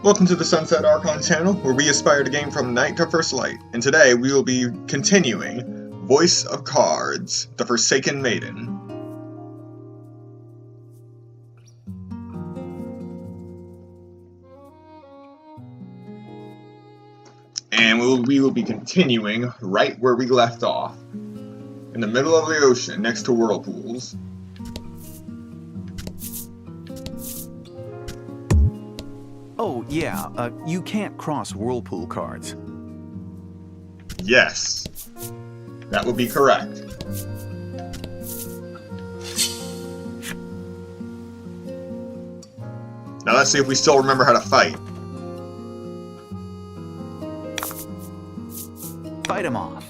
Welcome to the Sunset Archon channel, where we aspire to gain from night to first light, and today we will be continuing Voice of Cards, the Forsaken Maiden. And we will be continuing right where we left off, in the middle of the ocean next to whirlpools. Oh, yeah, you can't cross whirlpool cards. Yes, that would be correct. Now let's see if we still remember how to fight. Fight him off.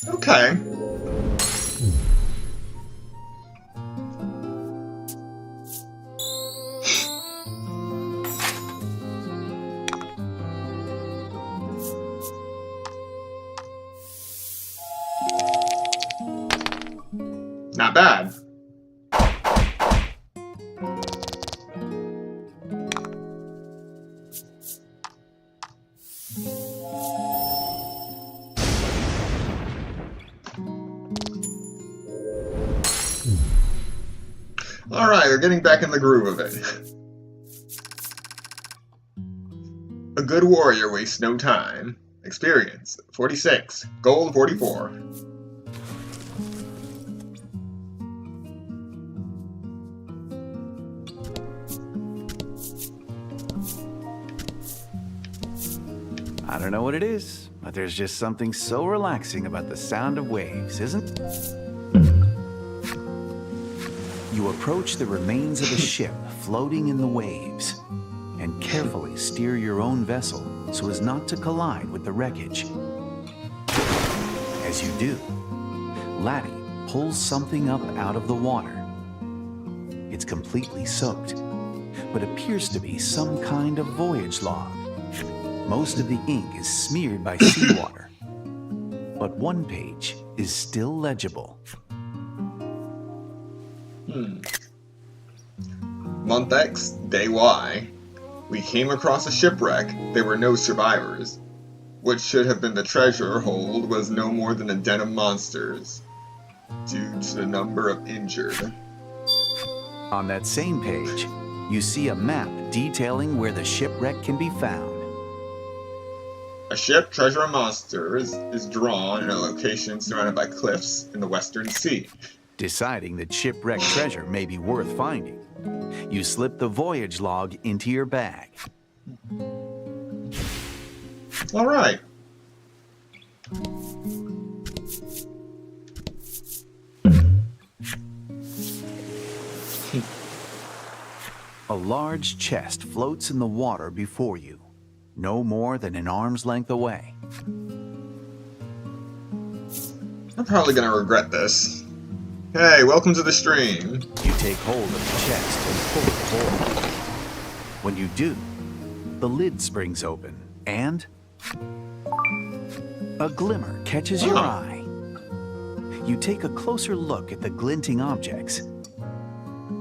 Okay. Not bad. Alright, we're getting back in the groove of it. A good warrior wastes no time. Experience 46. Gold 44. I don't know what it is, but there's just something so relaxing about the sound of waves, isn't it? You approach the remains of a ship floating in the waves and carefully steer your own vessel so as not to collide with the wreckage. As you do, Laddie pulls something up out of the water. It's completely soaked, but appears to be some kind of voyage log. Most of the ink is smeared by seawater, but one page is still legible. Month X, Day Y. We came across a shipwreck. There were no survivors. What should have been the treasure hold was no more than a den of monsters, due to the number of injured. On that same page, you see a map detailing where the shipwreck can be found. A ship, treasure, and monsters is drawn in a location surrounded by cliffs in the Western Sea. Deciding that shipwreck treasure may be worth finding, you slip the voyage log into your bag. All right. A large chest floats in the water before you, no more than an arm's length away. I'm probably gonna regret this. Hey, welcome to the stream. You take hold of the chest and pull it forward. When you do, the lid springs open and a glimmer catches your eye. You take a closer look at the glinting objects.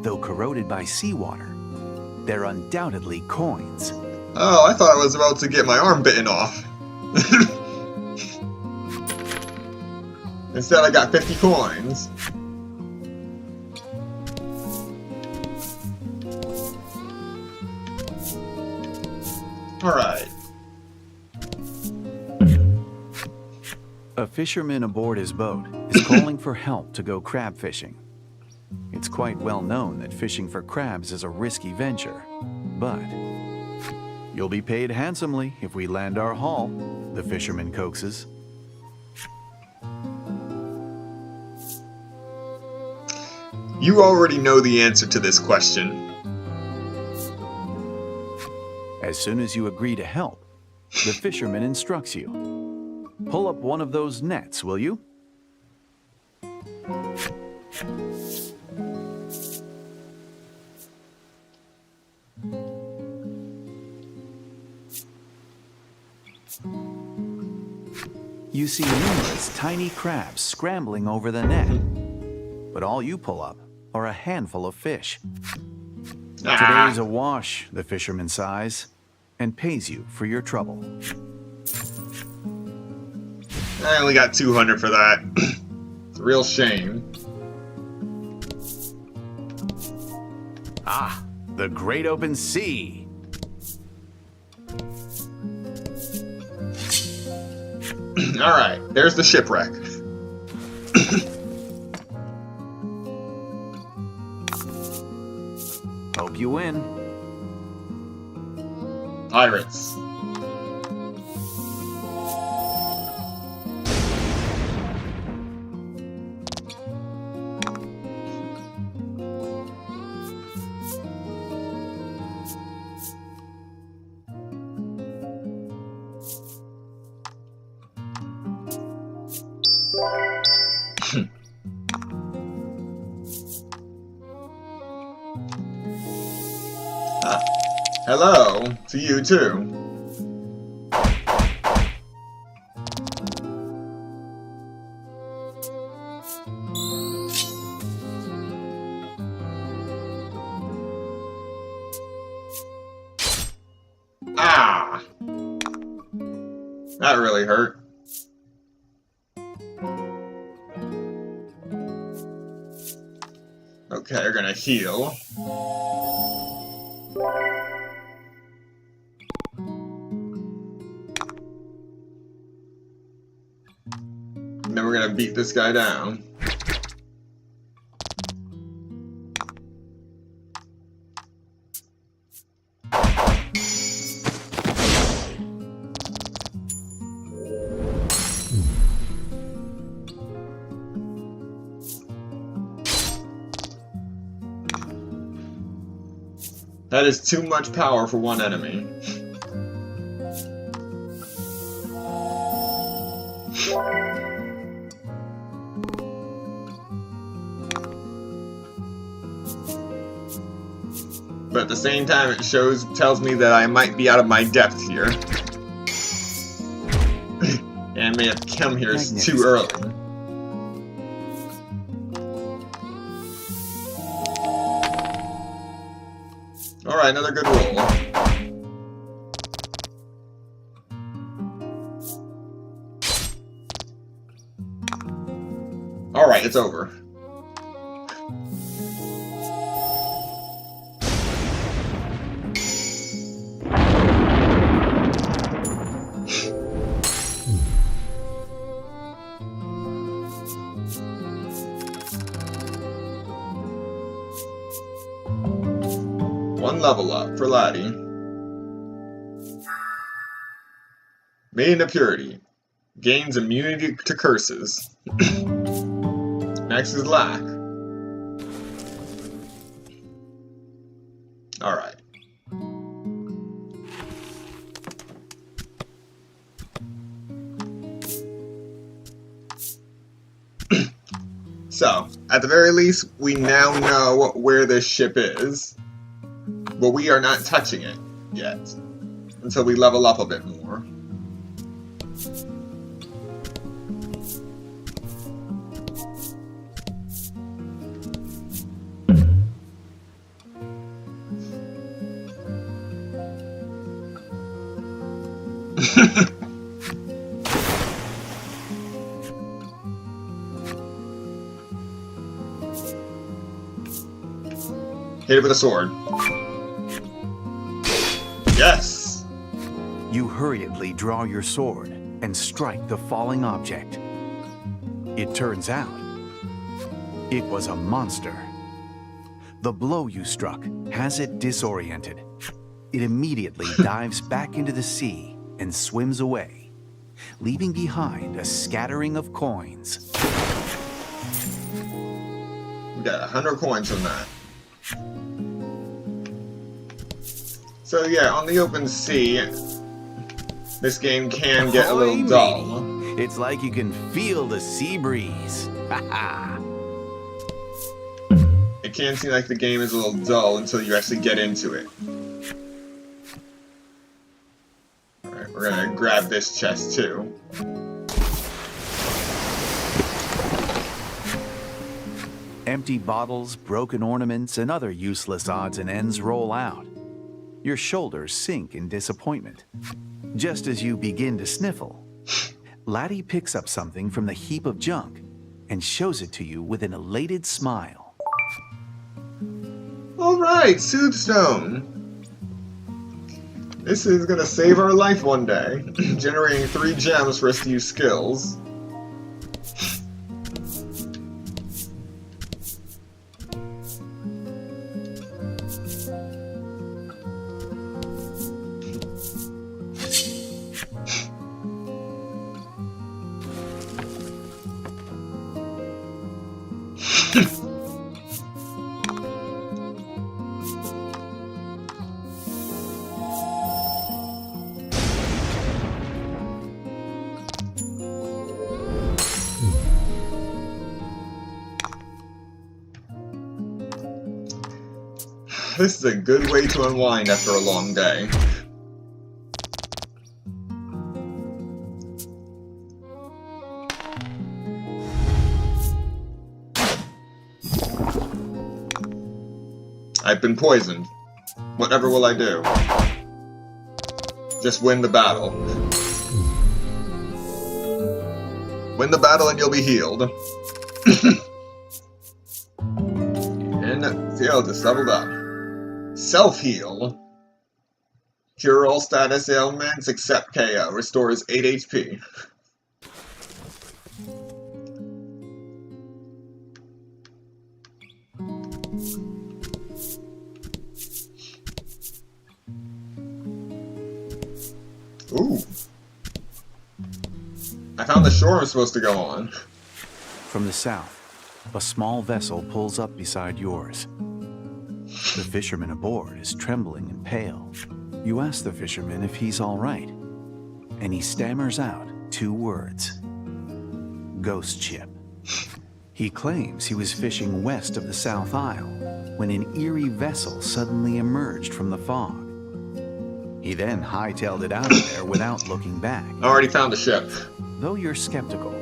Though corroded by seawater, they're undoubtedly coins. Oh, I thought I was about to get my arm bitten off. Instead, I got 50 coins. Alright. A fisherman aboard his boat is calling for help to go crab fishing. It's quite well known that fishing for crabs is a risky venture, but you'll be paid handsomely if we land our haul, the fisherman coaxes. You already know the answer to this question. As soon as you agree to help, The fisherman instructs you. Pull up one of those nets, will you? You see numerous tiny crabs scrambling over the net, but all you pull up are a handful of fish. Today's a wash, the fisherman sighs, and pays you for your trouble. I only got 200 for that. It's a real shame. Ah, the great open sea. Alright, there's the shipwreck. Hope you win. Pirates. Hello to you too. Ah! That really hurt. Okay, we're gonna heal. And then we're gonna beat this guy down. That is too much power for one enemy. But at the same time, it tells me that I might be out of my depth here. And I may have come here too early. Alright, another good roll. Alright, it's over. One level up for Laddie. Maiden of Purity. Gains immunity to curses. Next is Lack. Alright. So, at the very least, we now know where this ship is. But we are not touching it yet, until we level up a bit more. Hit it with a sword. Yes! You hurriedly draw your sword and strike the falling object. It turns out, it was a monster. The blow you struck has it disoriented. It immediately dives back into the sea and swims away, leaving behind a scattering of coins. We got 100 coins from that. So yeah, on the open sea, This game can get a little Ahoy, dull. matey. It's like you can feel the sea breeze. Ha ha. It can seem like the game is a little dull until you actually get into it. Alright, we're gonna grab this chest too. Empty bottles, broken ornaments, and other useless odds and ends roll out. Your shoulders sink in disappointment. Just as you begin to sniffle, Laddie picks up something from the heap of junk and shows it to you with an elated smile. Alright, Soupstone! This is gonna save our life one day, generating 3 gems for us to use skills. This is a good way to unwind after a long day. I've been poisoned. Whatever will I do? Just win the battle. Win the battle and you'll be healed. And Theo just leveled up. Self-heal. Cure all status ailments except KO. Restores 8 HP. Ooh. I found the shore I'm supposed to go on. From the south, a small vessel pulls up beside yours. The fisherman aboard is trembling and pale. You ask the fisherman if he's all right, and he stammers out 2 words. Ghost ship. He claims he was fishing west of the South Isle when an eerie vessel suddenly emerged from the fog. He then hightailed it out of there without looking back. I already found the ship. Though you're skeptical,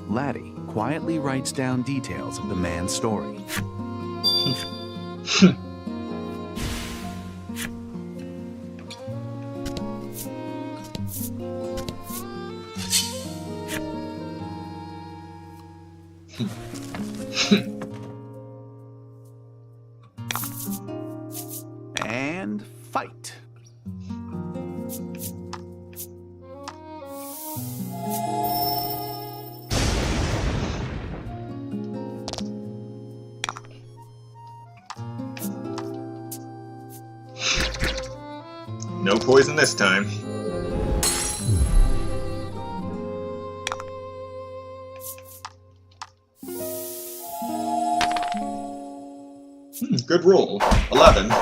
Laddie quietly writes down details of the man's story. And fight. No poison this time. Good roll. 11.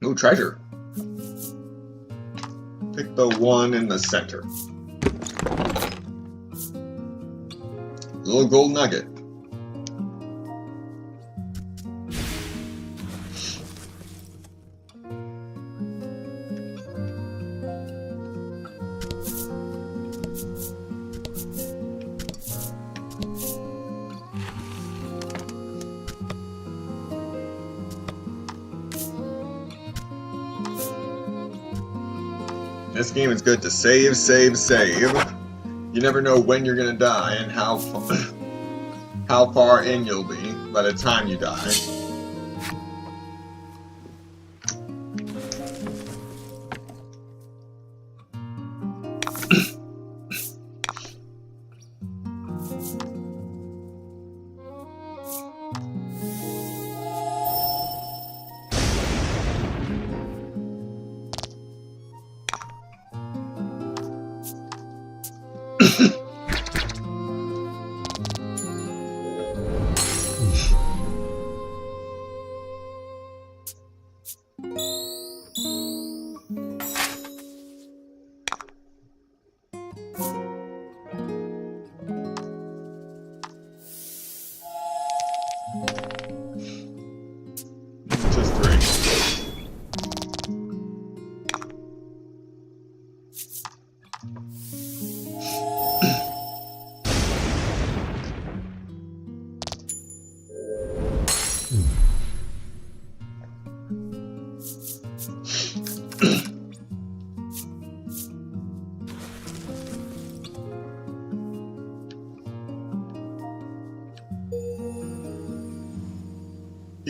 Ooh, treasure. Pick the one in the center. Little gold nugget. This game is good to save, save, save. You never know when you're gonna die and how far in you'll be by the time you die.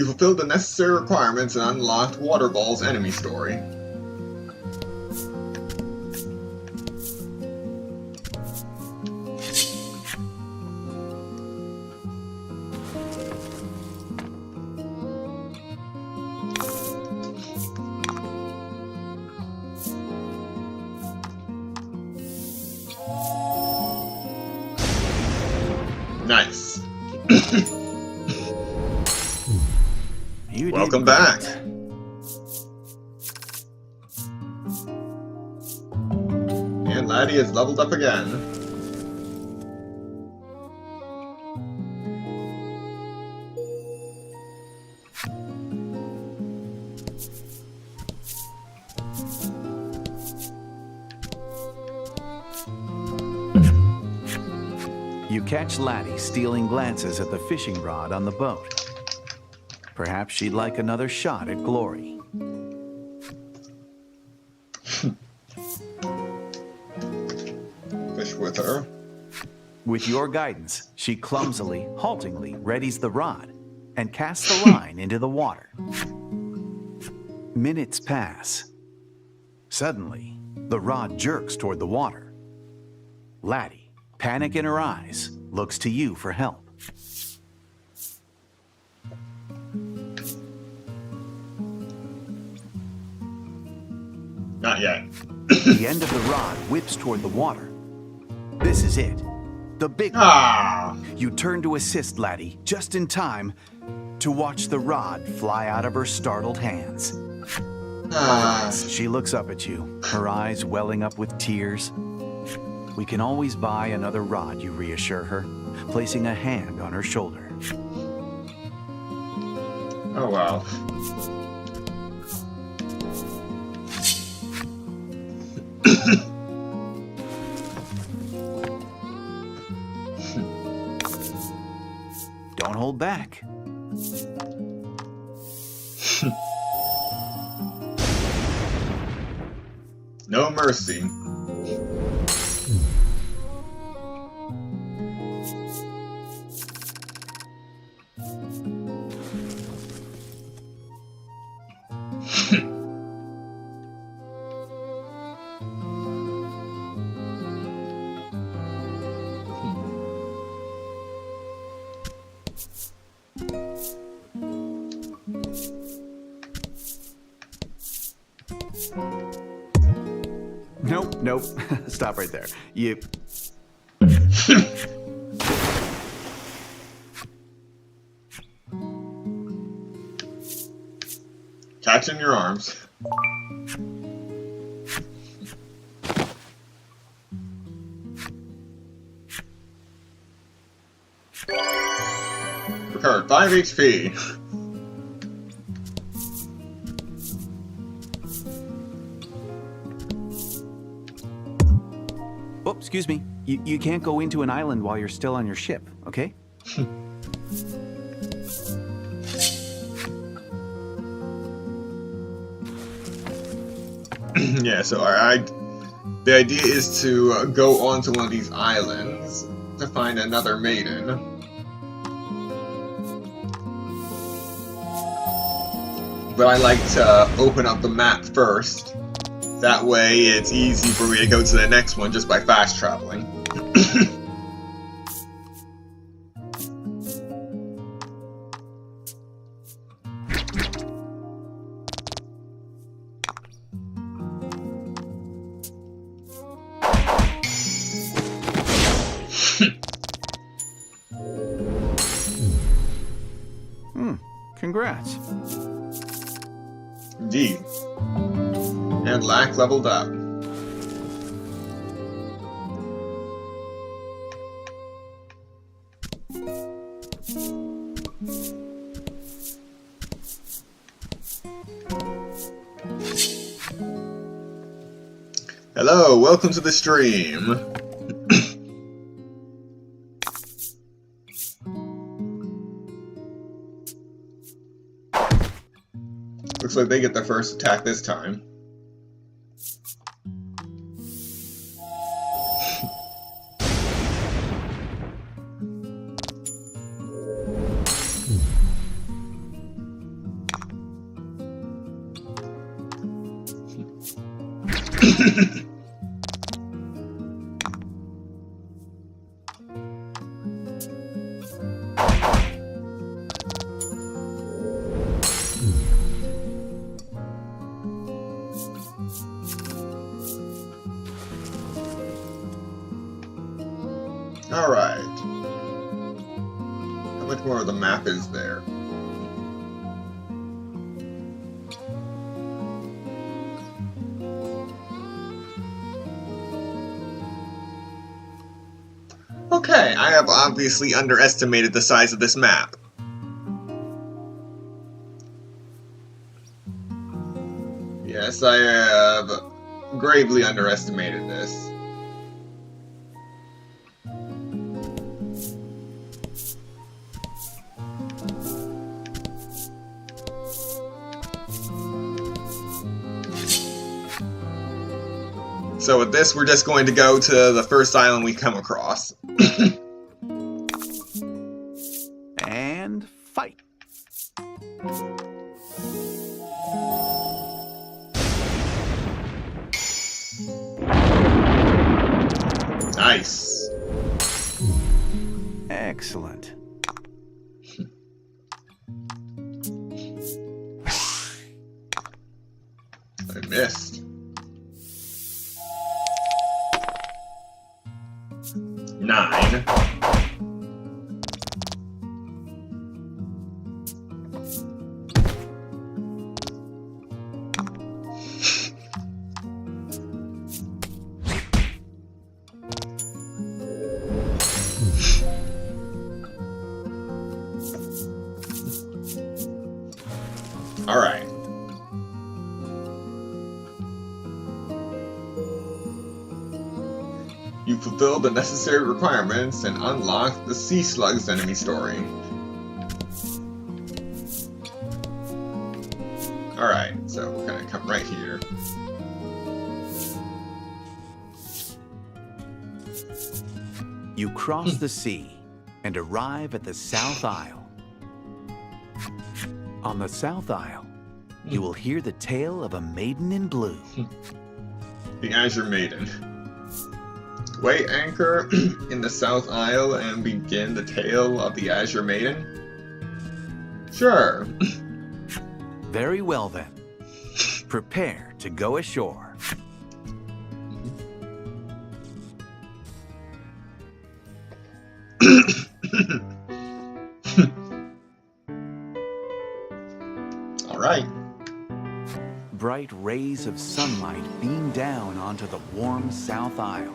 You fulfilled the necessary requirements and unlocked Waterball's enemy story. Nice. Welcome back. And Laddie is leveled up again. You catch Laddie stealing glances at the fishing rod on the boat. Perhaps she'd like another shot at glory. Fish with her. With your guidance, she clumsily, haltingly readies the rod and casts the line into the water. Minutes pass. Suddenly, the rod jerks toward the water. Laddie, panic in her eyes, looks to you for help. Not yet. The end of the rod whips toward the water. This is it. The big one. You turn to assist Laddie just in time to watch the rod fly out of her startled hands. She looks up at you, her eyes welling up with tears. We can always buy another rod, you reassure her, placing a hand on her shoulder. Oh, wow. Don't hold back. No mercy. Nope. Stop right there. You... Catch in your arms. Recovered 5 HP. Oh, excuse me. You can't go into an island while you're still on your ship, okay? Yeah, so the idea is to go onto one of these islands to find another maiden. But I like to open up the map first. That way it's easy for me to go to the next one just by fast traveling. Congrats. Indeed. And Lack leveled up. Hello, welcome to the stream. Looks like they get their first attack this time. Alright. How much more of the map is there? Okay, I have obviously underestimated the size of this map. Yes, I have gravely underestimated this. So with this, we're just going to go to the first island we come across. And fight. Nice. Excellent. I missed. Nine. All right. You fulfilled the necessary requirements and unlocked the Sea Slug's enemy story. Alright, so we're gonna come right here. You cross the sea and arrive at the South Isle. On the South Isle, you will hear the tale of a maiden in blue. The Azure Maiden. Weigh anchor in the South Isle and begin the tale of the Azure Maiden? Sure. Very well then. Prepare to go ashore. All right. Bright rays of sunlight beam down onto the warm South Isle.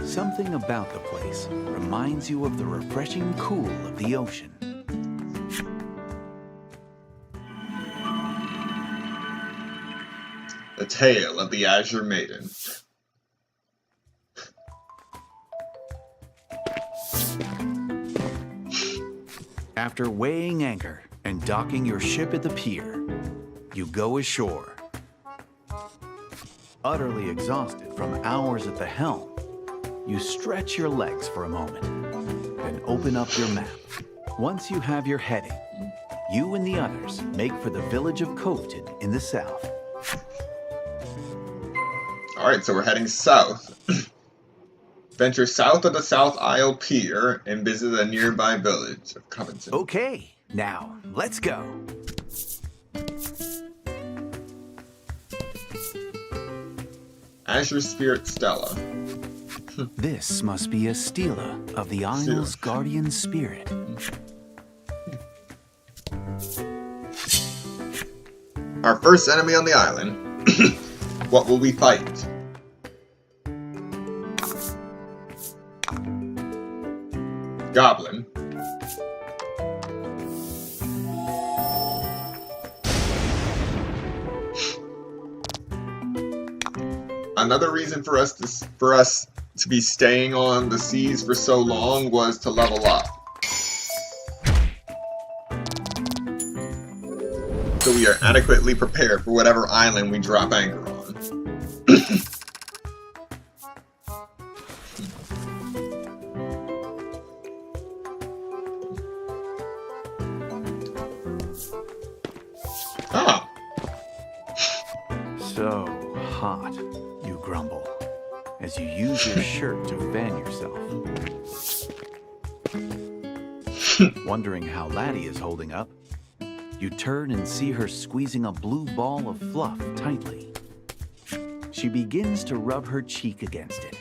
Something about the place reminds you of the refreshing cool of the ocean. The tale of the Azure Maiden. After weighing anchor and docking your ship at the pier, you go ashore. Utterly exhausted from hours at the helm, you stretch your legs for a moment, then open up your map. Once you have your heading, you and the others make for the village of Coveton in the south. Alright, so we're heading south. Venture south of the South Isle Pier and visit the nearby village of Covington. Okay, now let's go. Azure Spirit Stella. This must be a stela of the Isle's guardian spirit. Our first enemy on the island. What will we fight? Goblin. Another reason for us to be staying on the seas for so long was to level up. So we are adequately prepared for whatever island we drop anchor on. So hot, you grumble, as you use your shirt to fan yourself. Wondering how Laddie is holding up, you turn and see her squeezing a blue ball of fluff tightly. She begins to rub her cheek against it.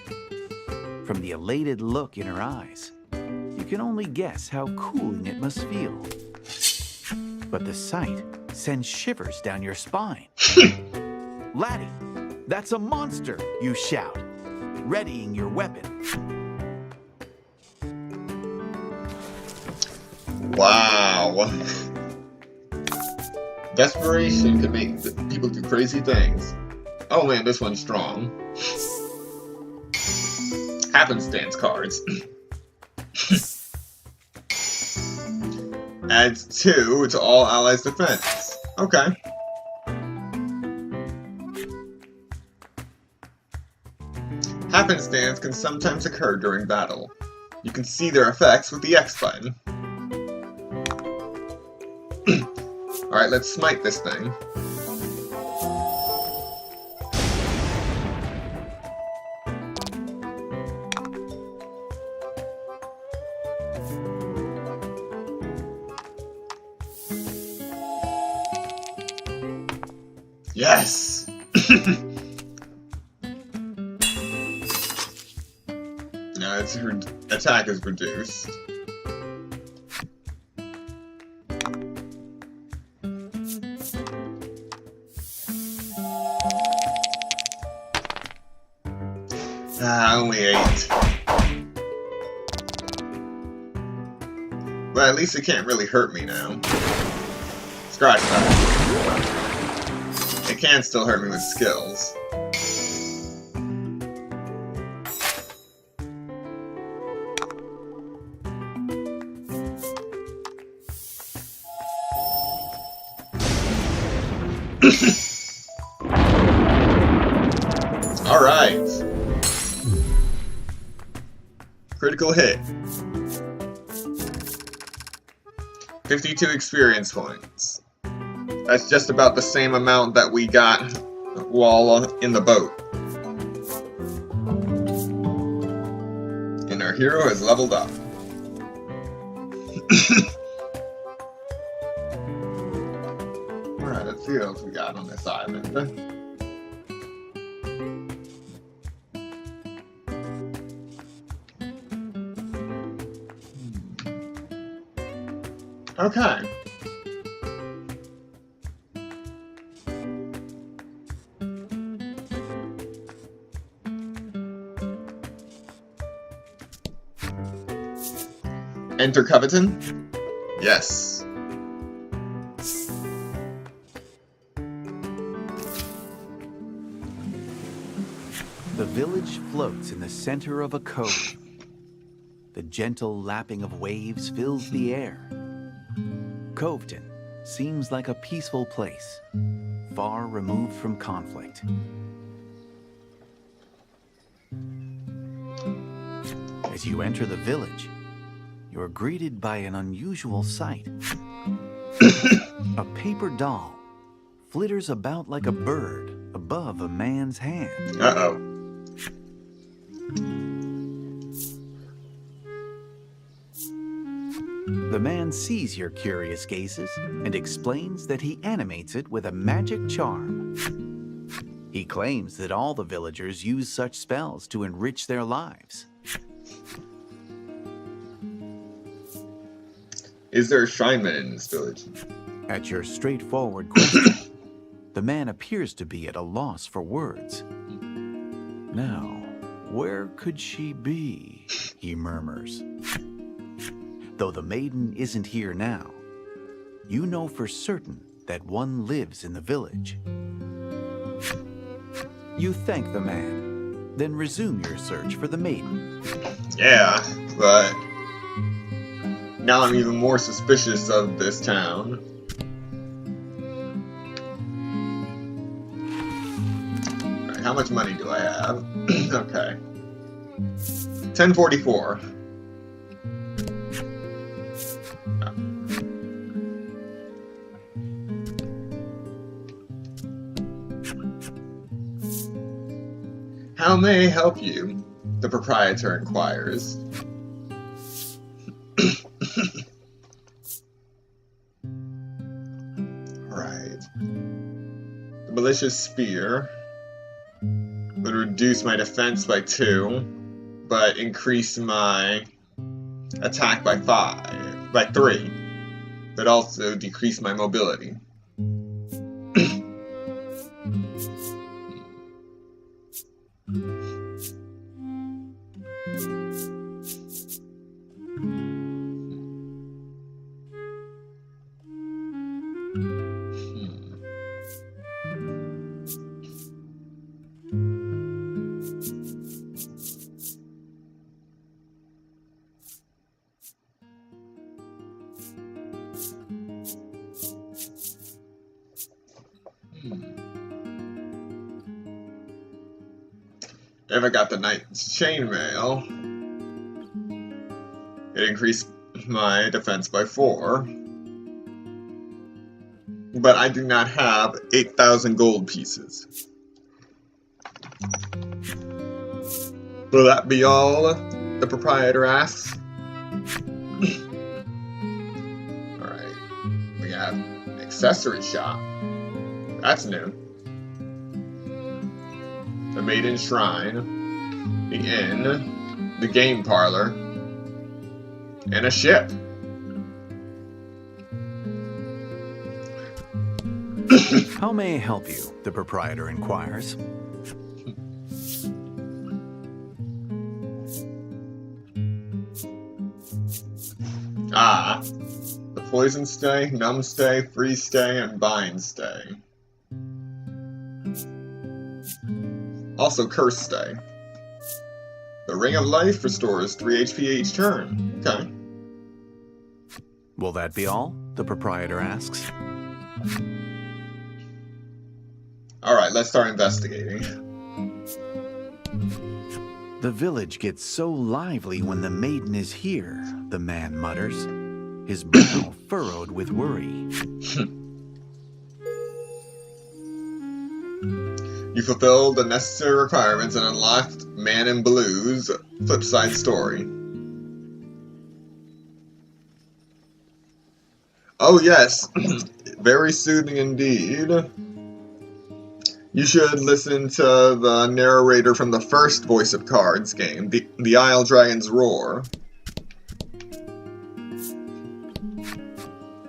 From the elated look in her eyes, you can only guess how cooling it must feel. But the sight sends shivers down your spine. Laddie, that's a monster, you shout, readying your weapon. Wow. Desperation can make people do crazy things. Oh man, this one's strong. Happenstance cards. Adds 2 to all allies' defense. Okay. Happenstance can sometimes occur during battle. You can see their effects with the X button. Alright, let's smite this thing. Yes! Now its attack is reduced. Only 8. Well, at least it can't really hurt me now. Scratch that. It can still hurt me with skills. Alright. Critical hit. 52 experience points. That's just about the same amount that we got while in the boat. And our hero has leveled up. Alright, let's see what else we got on this island. Okay. Enter Coveton? Yes. The village floats in the center of a cove. The gentle lapping of waves fills the air. Coveton seems like a peaceful place, far removed from conflict. As you enter the village, you're greeted by an unusual sight. A paper doll flitters about like a bird above a man's hand. Uh-oh. The man sees your curious gazes and explains that he animates it with a magic charm. He claims that all the villagers use such spells to enrich their lives. Is there a shrine in this village? At your straightforward question, the man appears to be at a loss for words. Now, where could she be? He murmurs. Though the maiden isn't here now, you know for certain that one lives in the village. You thank the man, then resume your search for the maiden. Yeah, but now I'm even more suspicious of this town. Alright, how much money do I have? Okay. 1044. How may I help you? The proprietor inquires. Alright. The malicious spear would reduce my defense by 2, but increase my attack by 3, but also decrease my mobility. If I got the Knight's Chainmail, it increased my defense by 4. But I do not have 8,000 gold pieces. Will that be all? The proprietor asks. Alright. We have an accessory shop. That's new. The Maiden Shrine, the inn, the game parlor, and a ship. How may I help you? The proprietor inquires. Ah, the poison stay, numb stay, freeze stay, and bind stay. Also curse stay. The Ring of Life restores 3 HP each turn. Okay. Will that be all? The proprietor asks. Alright, let's start investigating. The village gets so lively when the maiden is here, the man mutters, his brow furrowed with worry. You fulfilled the necessary requirements and unlocked Man in Blue's flipside story. Oh yes, very soothing indeed. You should listen to the narrator from the first Voice of Cards game, the Isle Dragon's Roar.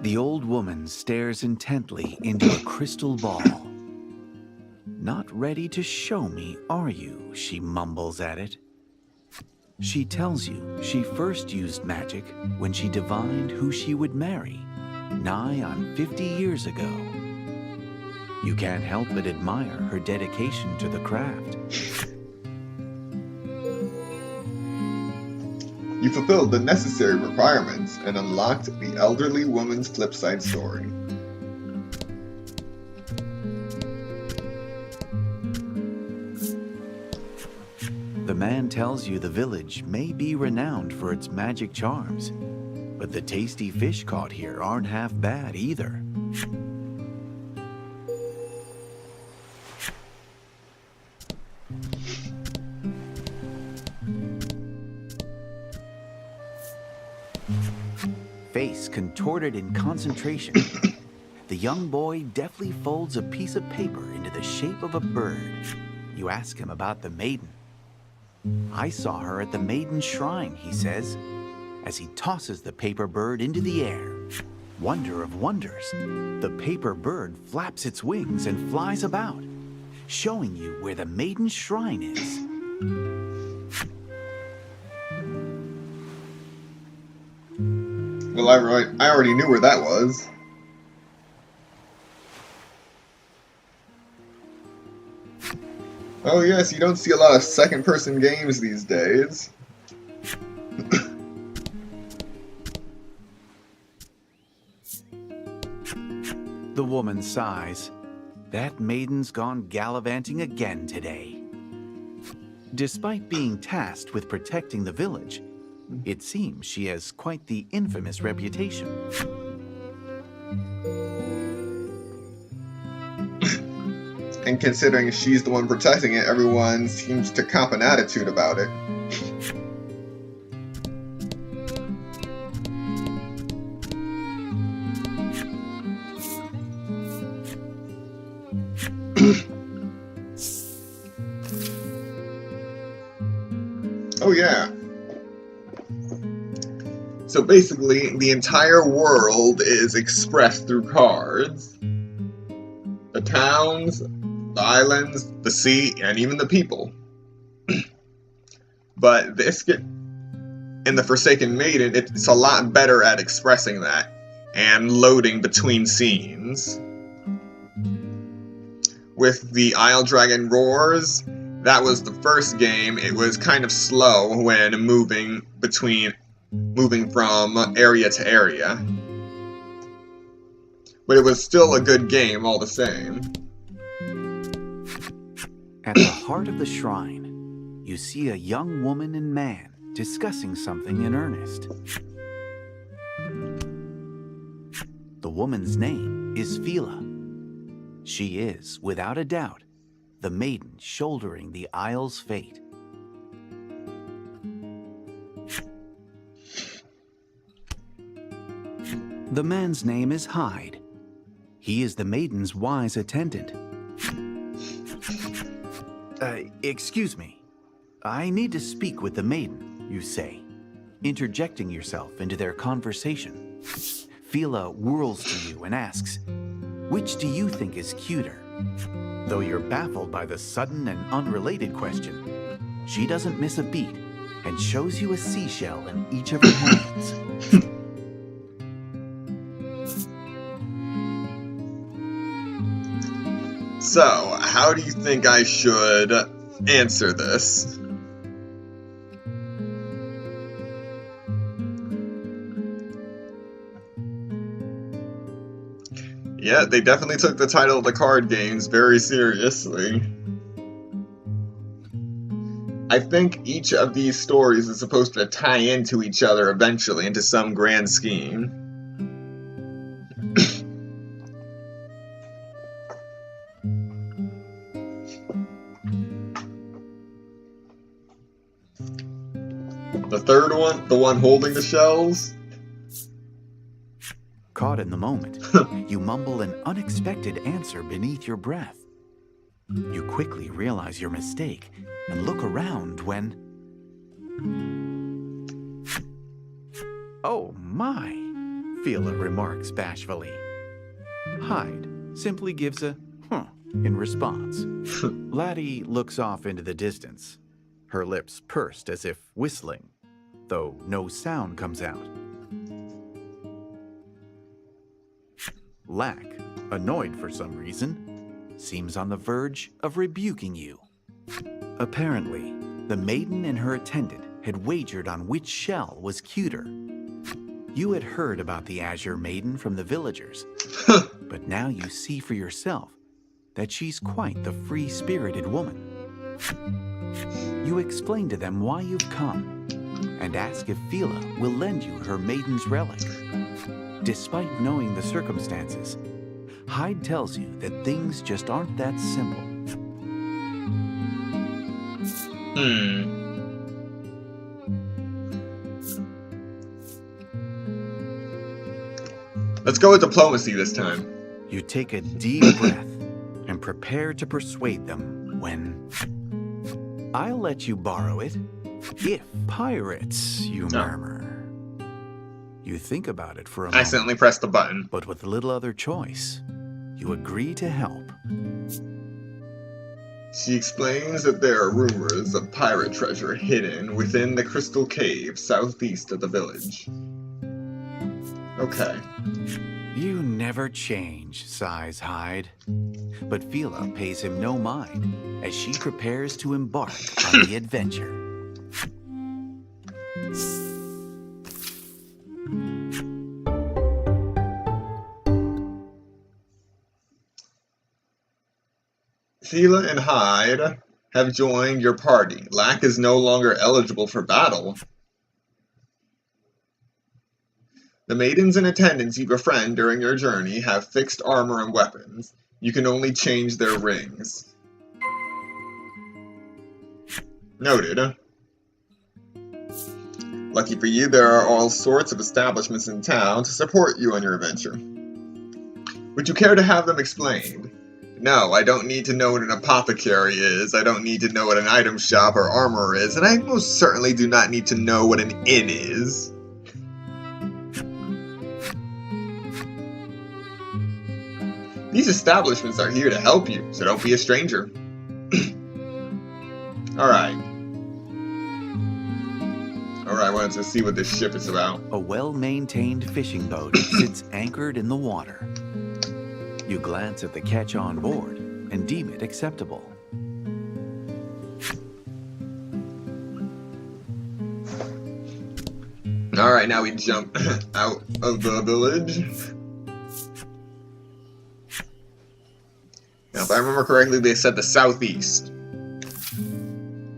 The old woman stares intently into a crystal ball. Not ready to show me, are you? She mumbles at it. She tells you she first used magic when she divined who she would marry, nigh on 50 years ago. You can't help but admire her dedication to the craft. You fulfilled the necessary requirements and unlocked the elderly woman's flipside story. The man tells you the village may be renowned for its magic charms, but the tasty fish caught here aren't half bad either. Face contorted in concentration, the young boy deftly folds a piece of paper into the shape of a bird. You ask him about the maiden. I saw her at the Maiden Shrine, he says, as he tosses the paper bird into the air. Wonder of wonders, the paper bird flaps its wings and flies about, showing you where the Maiden Shrine is. Well, I already knew where that was. Oh yes, you don't see a lot of second-person games these days. The woman sighs. That maiden's gone gallivanting again today. Despite being tasked with protecting the village, it seems she has quite the infamous reputation. And considering she's the one protecting it, everyone seems to cop an attitude about it. Oh yeah. So basically, the entire world is expressed through cards. The towns, the islands, the sea, and even the people. But in the Forsaken Maiden, it's a lot better at expressing that and loading between scenes. With the Isle Dragon Roars, that was the first game. It was kind of slow when moving from area to area. But it was still a good game all the same. At the heart of the shrine, you see a young woman and man discussing something in earnest. The woman's name is Fila. She is, without a doubt, the maiden shouldering the Isle's fate. The man's name is Hyde. He is the maiden's wise attendant. Excuse me. I need to speak with the maiden, you say, interjecting yourself into their conversation. Fila whirls to you and asks, which do you think is cuter? Though you're baffled by the sudden and unrelated question, she doesn't miss a beat and shows you a seashell in each of her hands. So, how do you think I should answer this? Yeah, they definitely took the title of the card games very seriously. I think each of these stories is supposed to tie into each other eventually, into some grand scheme. The third one, the one holding the shells? Caught in the moment, you mumble an unexpected answer beneath your breath. You quickly realize your mistake and look around when... Oh my, Fila remarks bashfully. Hyde simply gives a huh in response. Laddie looks off into the distance, her lips pursed as if whistling, though no sound comes out. Lack, annoyed for some reason, seems on the verge of rebuking you. Apparently, the maiden and her attendant had wagered on which shell was cuter. You had heard about the Azure Maiden from the villagers, but now you see for yourself that she's quite the free-spirited woman. You explain to them why you've come and ask if Fila will lend you her maiden's relic. Despite knowing the circumstances, Hyde tells you that things just aren't that simple. Let's go with diplomacy this time. You take a deep breath and prepare to persuade them when... I'll let you borrow it. If pirates, you murmur. You think about it for a moment. I accidentally pressed the button. But with little other choice, you agree to help. She explains that there are rumors of pirate treasure hidden within the crystal cave southeast of the village. Okay. You never change, sighs Hyde. But Fila pays him no mind as she prepares to embark on the adventure. Fila and Hyde have joined your party. Lack is no longer eligible for battle. The maidens in attendance you befriend during your journey have fixed armor and weapons. You can only change their rings. Noted. Lucky for you, there are all sorts of establishments in town to support you on your adventure. Would you care to have them explained? No, I don't need to know what an apothecary is, I don't need to know what an item shop or armorer is, and I most certainly do not need to know what an inn is. These establishments are here to help you, so don't be a stranger. Alright. Alright, I wanted to see what this ship is about. A well-maintained fishing boat sits anchored in the water. You glance at the catch on board and deem it acceptable. Alright, now we jump out of the village. Now, if I remember correctly, they said the southeast.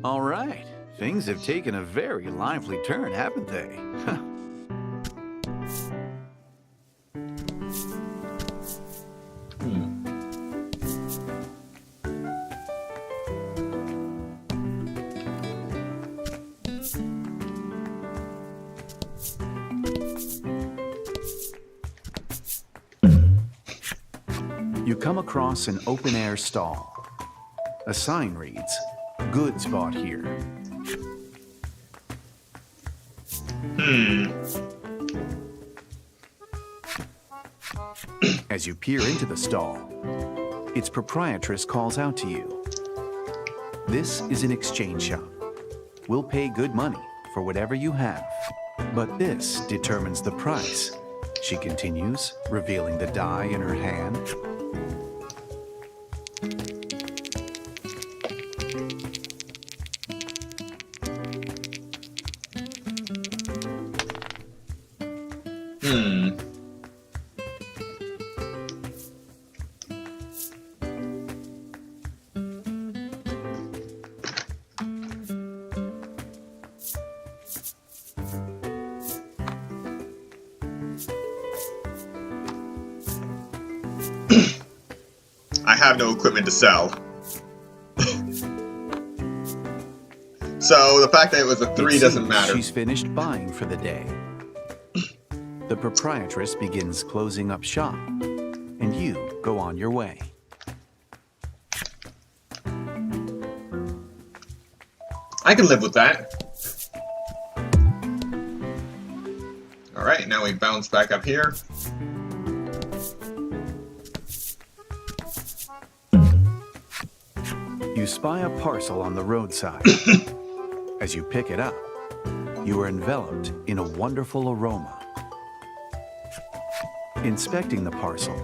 All right. Things have taken a very lively turn, haven't they? You come across an open-air stall. A sign reads, "Goods bought here." As you peer into the stall, its proprietress calls out to you. "This is an exchange shop. We'll pay good money for whatever you have. But this determines the price," she continues, revealing the die in her hand. I have no equipment to sell. So the fact that it was a 3 doesn't matter. She's finished buying for the day. The proprietress begins closing up shop, and you go on your way. I can live with that. Alright, now we bounce back up here. You spy a parcel on the roadside. As you pick it up, you are enveloped in a wonderful aroma. Inspecting the parcel,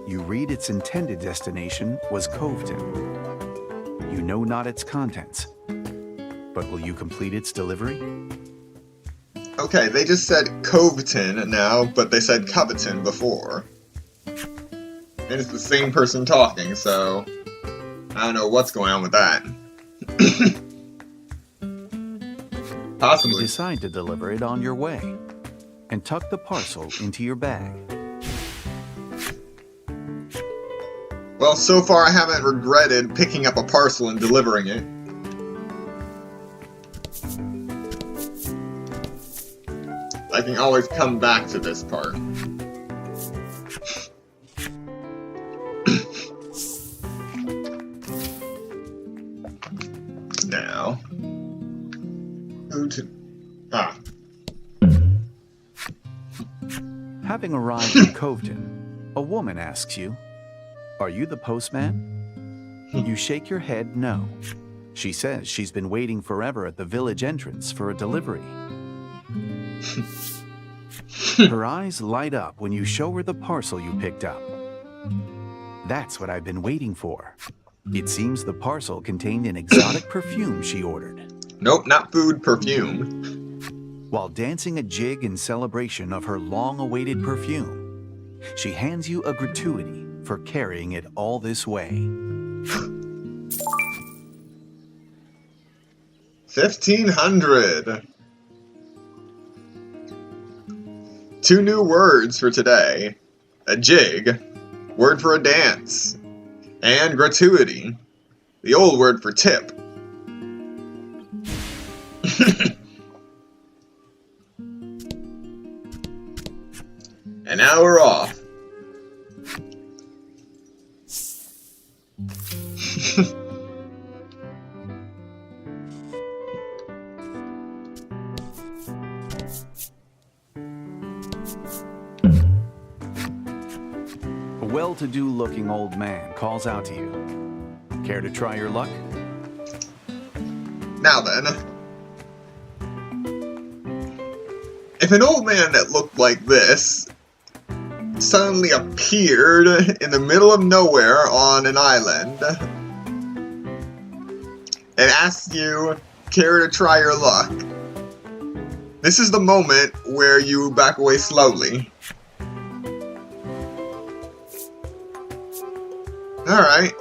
you read its intended destination was Coveton. You know not its contents, but will you complete its delivery? Okay, they just said Coveton now, but they said Coveton before. And it's the same person talking, so I don't know what's going on with that. You Possibly. decide to deliver it on your way and tuck the parcel into your bag. Well, so far I haven't regretted picking up a parcel and delivering it. I can always come back to this part. Now, go to... Having arrived in Coveton, a woman asks you, "Are you the postman?" You shake your head no. She says she's been waiting forever at the village entrance for a delivery. Her eyes light up when you show her the parcel you picked up. "That's what I've been waiting for." It seems the parcel contained an exotic perfume she ordered. Nope, not food, perfume. While dancing a jig in celebration of her long-awaited perfume, she hands you a gratuity for carrying it all this way. 1,500. 2 new words for today. A jig. Word for a dance. And gratuity, the old word for tip. And now we're off. A well-to-do looking old man calls out to you. Care to try your luck? Now then, if an old man that looked like this suddenly appeared in the middle of nowhere on an island and asked you, care to try your luck, this is the moment where you back away slowly. Alright.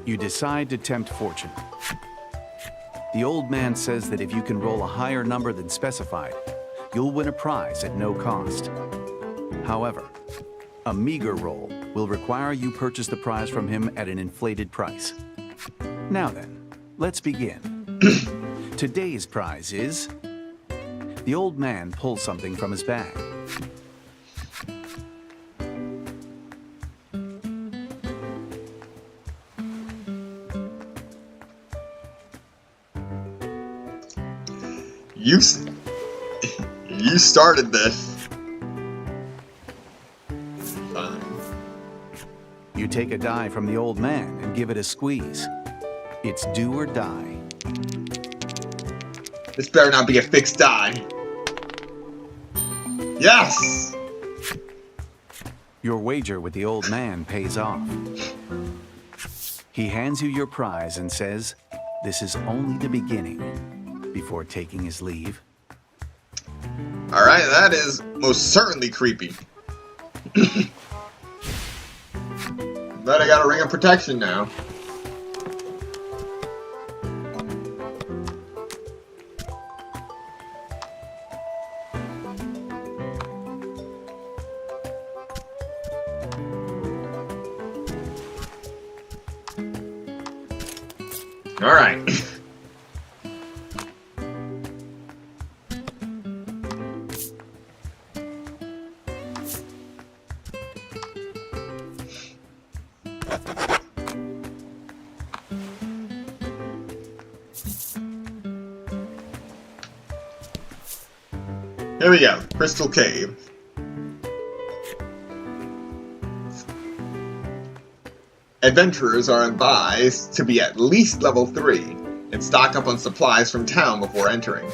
You decide to tempt fortune. The old man says that if you can roll a higher number than specified, you'll win a prize at no cost. However, a meager roll will require you purchase the prize from him at an inflated price. Now then, let's begin. Today's prize is... The old man pulls something from his bag. You started this. Fine. You take a die from the old man and give it a squeeze. It's do or die. This better not be a fixed die. Yes! Your wager with the old man pays off. He hands you your prize and says, "This is only the beginning," before taking his leave. Alright, that is most certainly creepy. But I got a ring of protection now. Alright. Here we go, Crystal Cave. Adventurers are advised to be at least level 3 and stock up on supplies from town before entering.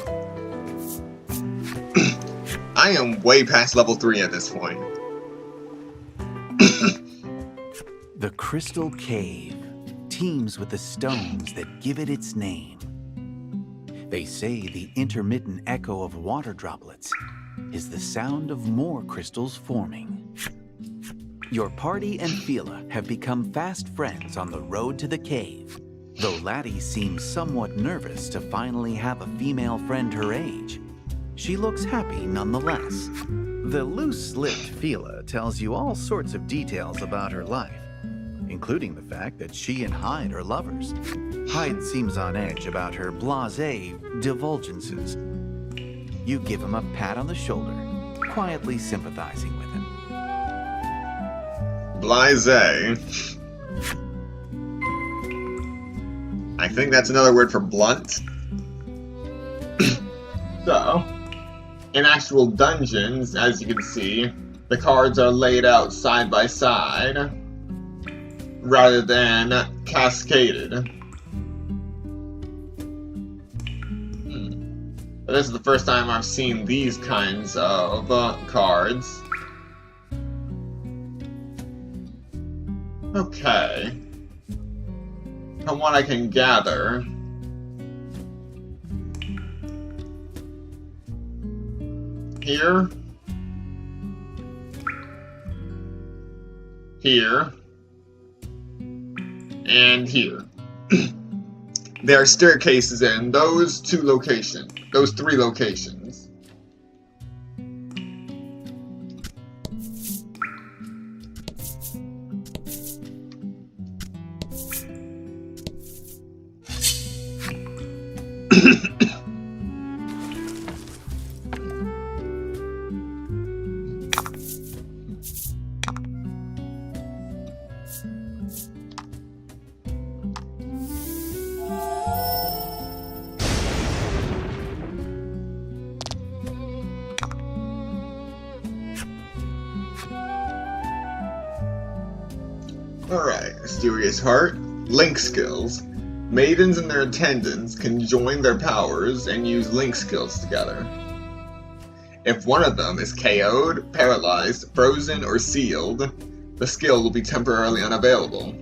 I am way past level 3 at this point. The Crystal Cave teems with the stones that give it its name. They say the intermittent echo of water droplets is the sound of more crystals forming. Your party and Fila have become fast friends on the road to the cave, though Laddie seems somewhat nervous to finally have a female friend her age. She looks happy nonetheless. The loose-lipped Fila tells you all sorts of details about her life, including the fact that she and Hyde are lovers. Hyde seems on edge about her blasé divulgences. You give him a pat on the shoulder, quietly sympathizing with him. Blasé. I think that's another word for blunt. So, in actual dungeons, as you can see, the cards are laid out side by side, rather than cascaded. This is the first time I've seen these kinds of cards. Okay. From what I can gather, here, here, and here. There are staircases in those three locations. Alright, Mysterious Heart. Link skills. Maidens and their attendants can join their powers and use link skills together. If one of them is KO'd, paralyzed, frozen, or sealed, the skill will be temporarily unavailable.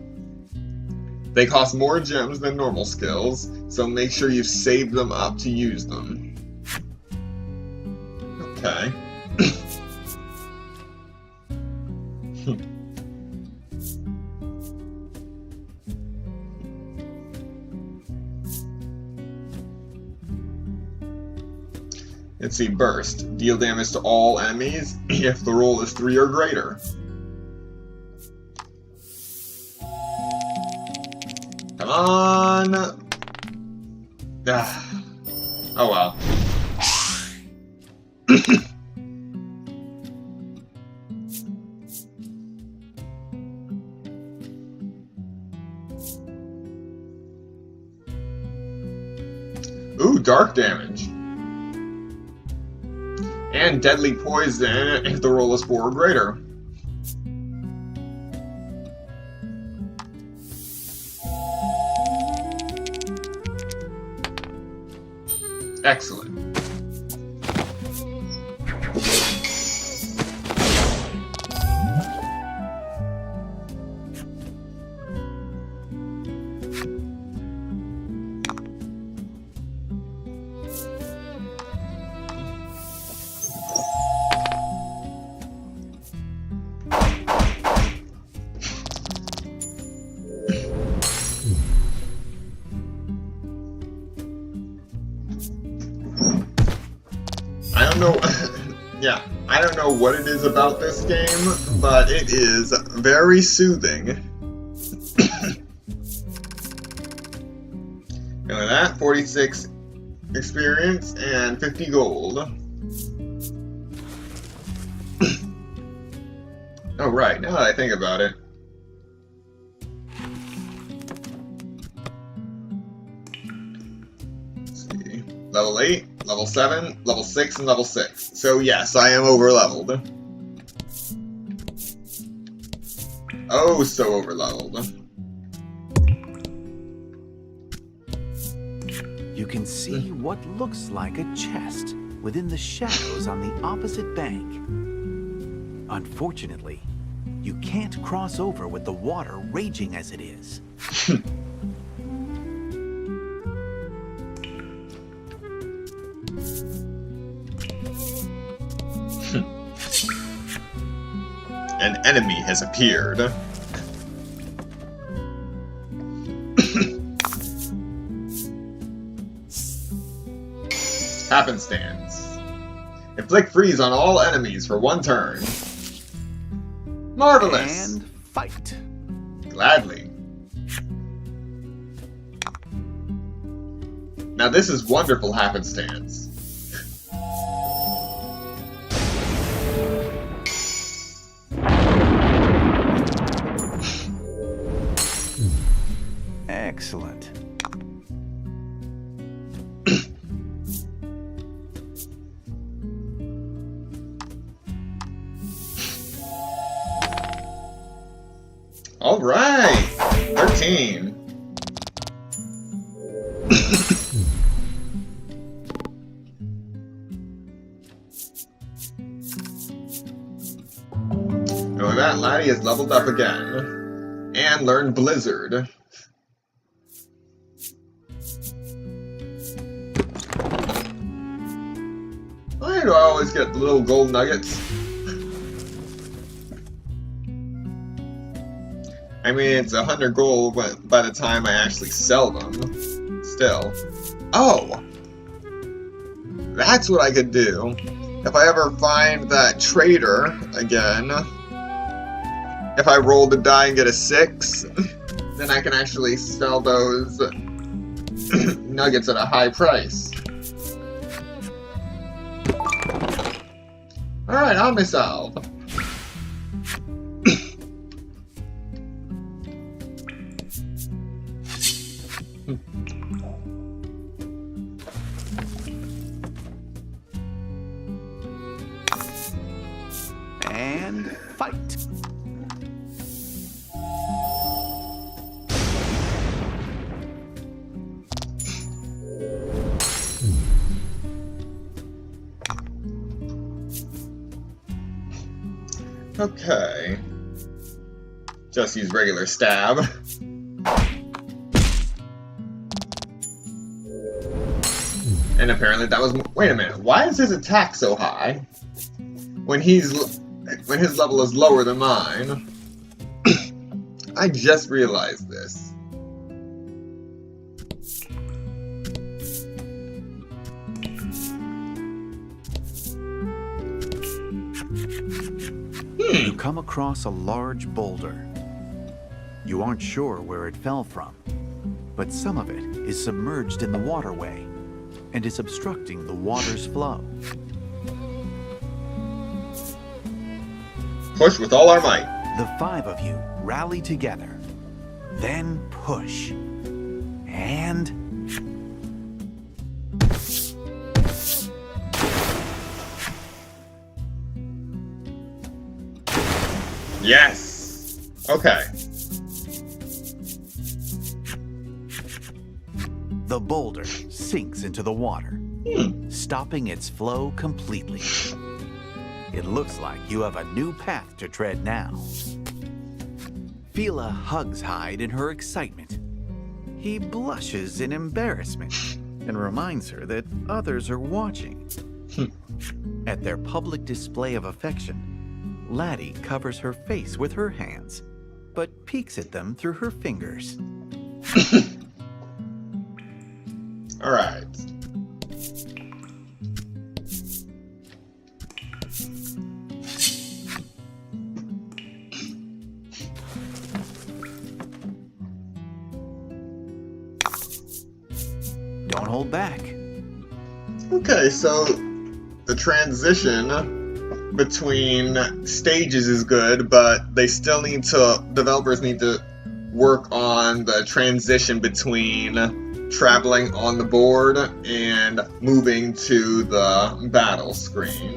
They cost more gems than normal skills, so make sure you've saved them up to use them. Okay. Let's see, Burst. Deal damage to all enemies if the roll is 3 or greater. Come on! Ah. Oh well. Ooh, dark damage. And deadly poison if the roll is 4 or greater. Excellent. Yeah, I don't know what it is about this game, but it is very soothing. And with that, 46 experience and 50 gold. Oh right, now that I think about it. Let's see. Level 8. Level 7, level 6, and level 6. So yes, I am over-leveled. Oh, so over-leveled. You can see what looks like a chest within the shadows on the opposite bank. Unfortunately, you can't cross over with the water raging as it is. An enemy has appeared. Happenstance. Inflict freeze on all enemies for 1 turn. Marvelous! And fight. Gladly. Now this is wonderful happenstance. Excellent. All right, 13. And with that, Laddie has leveled up again and learned Blizzard. Why do I always get little gold nuggets? I mean, it's 100 gold by the time I actually sell them. Still. Oh! That's what I could do. If I ever find that trader again, if I roll the die and get a 6, then I can actually sell those nuggets at a high price. Alright, Omnisalve. And fight. Okay. Just use regular stab. And apparently that was... Wait a minute, why is his attack so high? When his level is lower than mine. I just realized this. You come across a large boulder. You aren't sure where it fell from, but some of it is submerged in the waterway and is obstructing the water's flow. Push with all our might. The five of you rally together, then push, and... Yes! Okay. The boulder sinks into the water, stopping its flow completely. It looks like you have a new path to tread now. Fila hugs Hyde in her excitement. He blushes in embarrassment and reminds her that others are watching. At their public display of affection, Laddie covers her face with her hands, but peeks at them through her fingers. All right. Don't hold back. Okay, so the transition between stages is good, but developers need to work on the transition between traveling on the board and moving to the battle screen.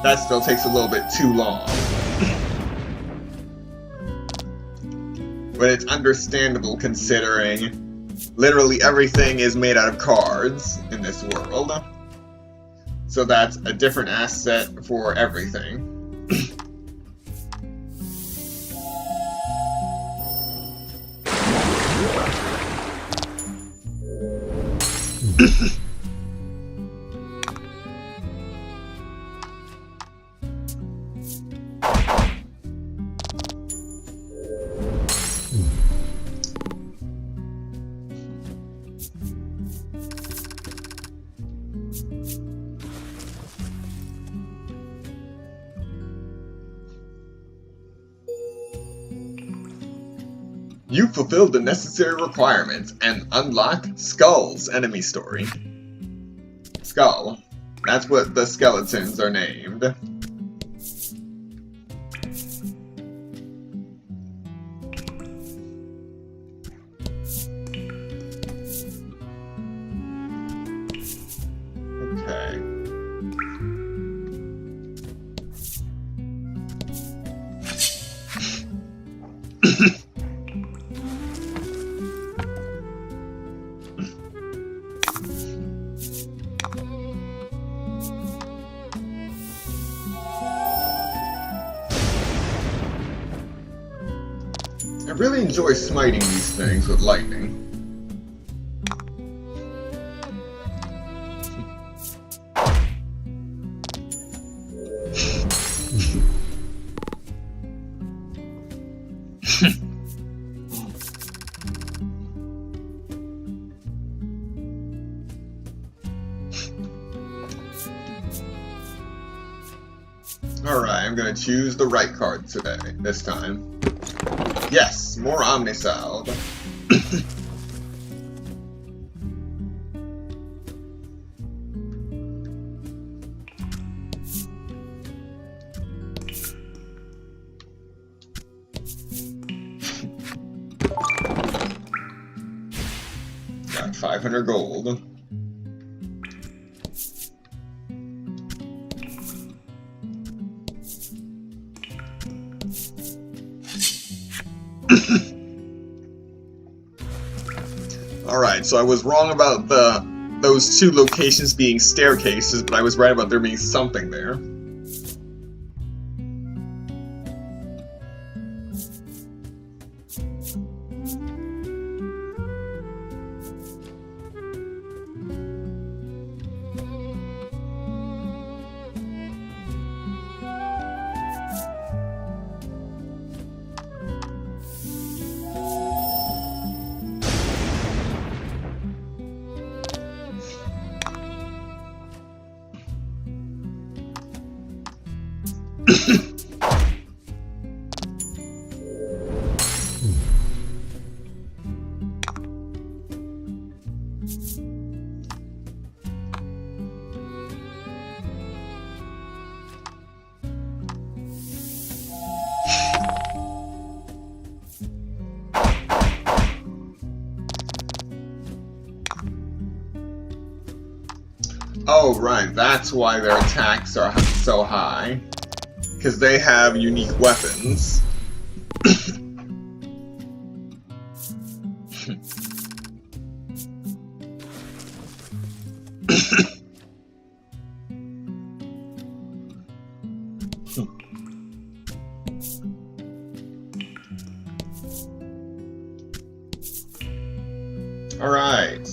That still takes a little bit too long. But it's understandable considering literally everything is made out of cards in this world. So that's a different asset for everything. You fulfilled the necessary requirements and unlock Skull's enemy story. Skull. That's what the skeletons are named. Okay. I really enjoy smiting these things with lightning. Alright, I'm gonna choose the right card today, this time. Yes, more Omnisalve. Got 500 gold. Alright, so I was wrong about those two locations being staircases, but I was right about there being something there. Oh, right, that's why their attacks are so high. Because they have unique weapons. Alright.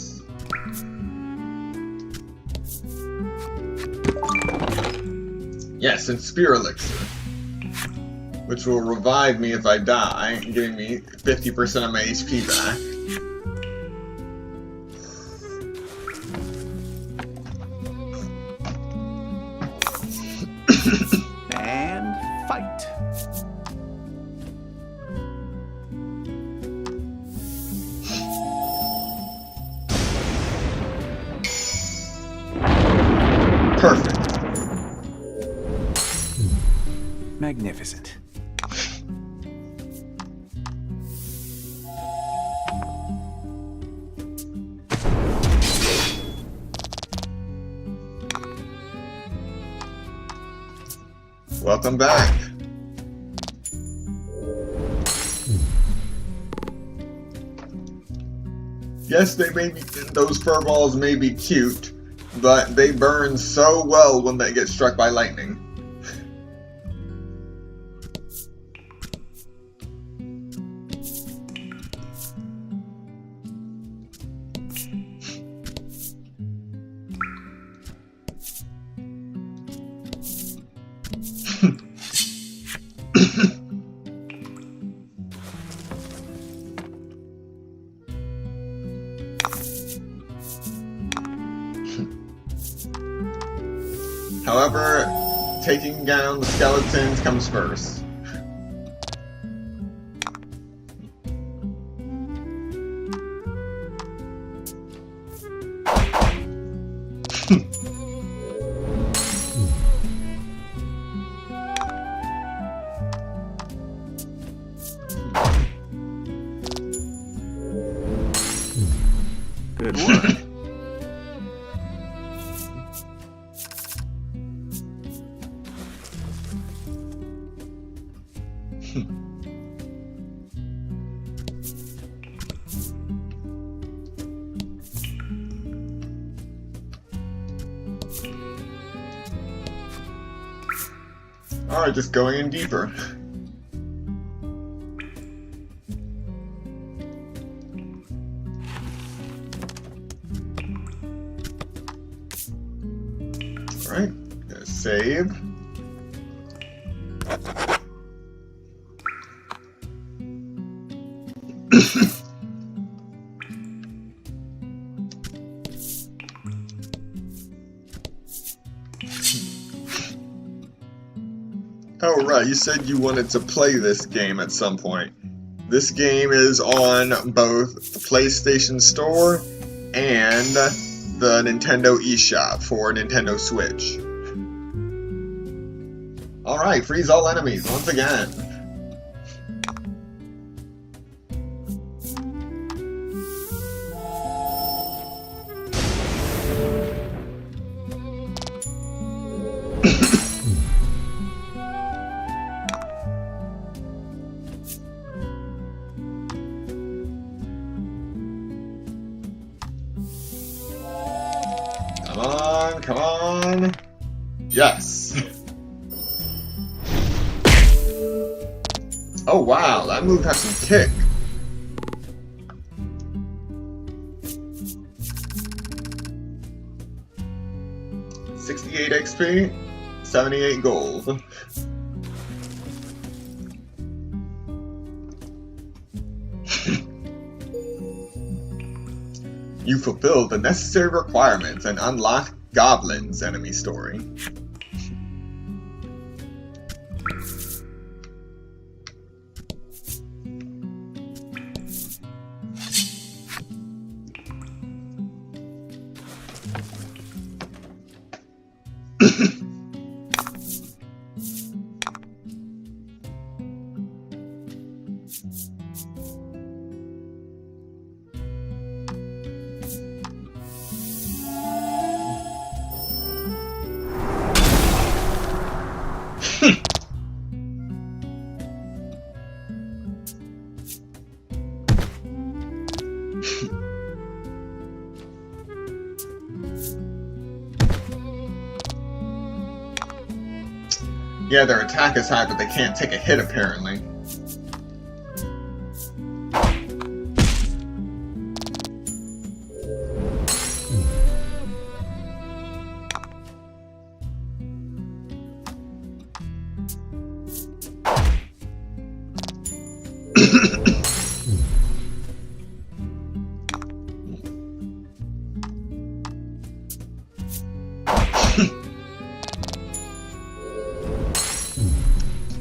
Yes, and Spear Elixir. Which will revive me if I die, giving me 50% of my HP back. And fight. Perfect. Magnificent. Welcome back. Yes, those furballs may be cute, but they burn so well when they get struck by lightning. However, taking down the skeletons comes first. Good work. Alright, just going in deeper. Alright, gonna save. Oh right, you said you wanted to play this game at some point. This game is on both the PlayStation Store and the Nintendo eShop for Nintendo Switch. Alright, freeze all enemies once again. Come on, come on. Yes. Oh wow, that move has some kick. $68 XP, 78 gold. You fulfilled the necessary requirements and unlocked Goblin's enemy story. Yeah, their attack is high, but they can't take a hit apparently.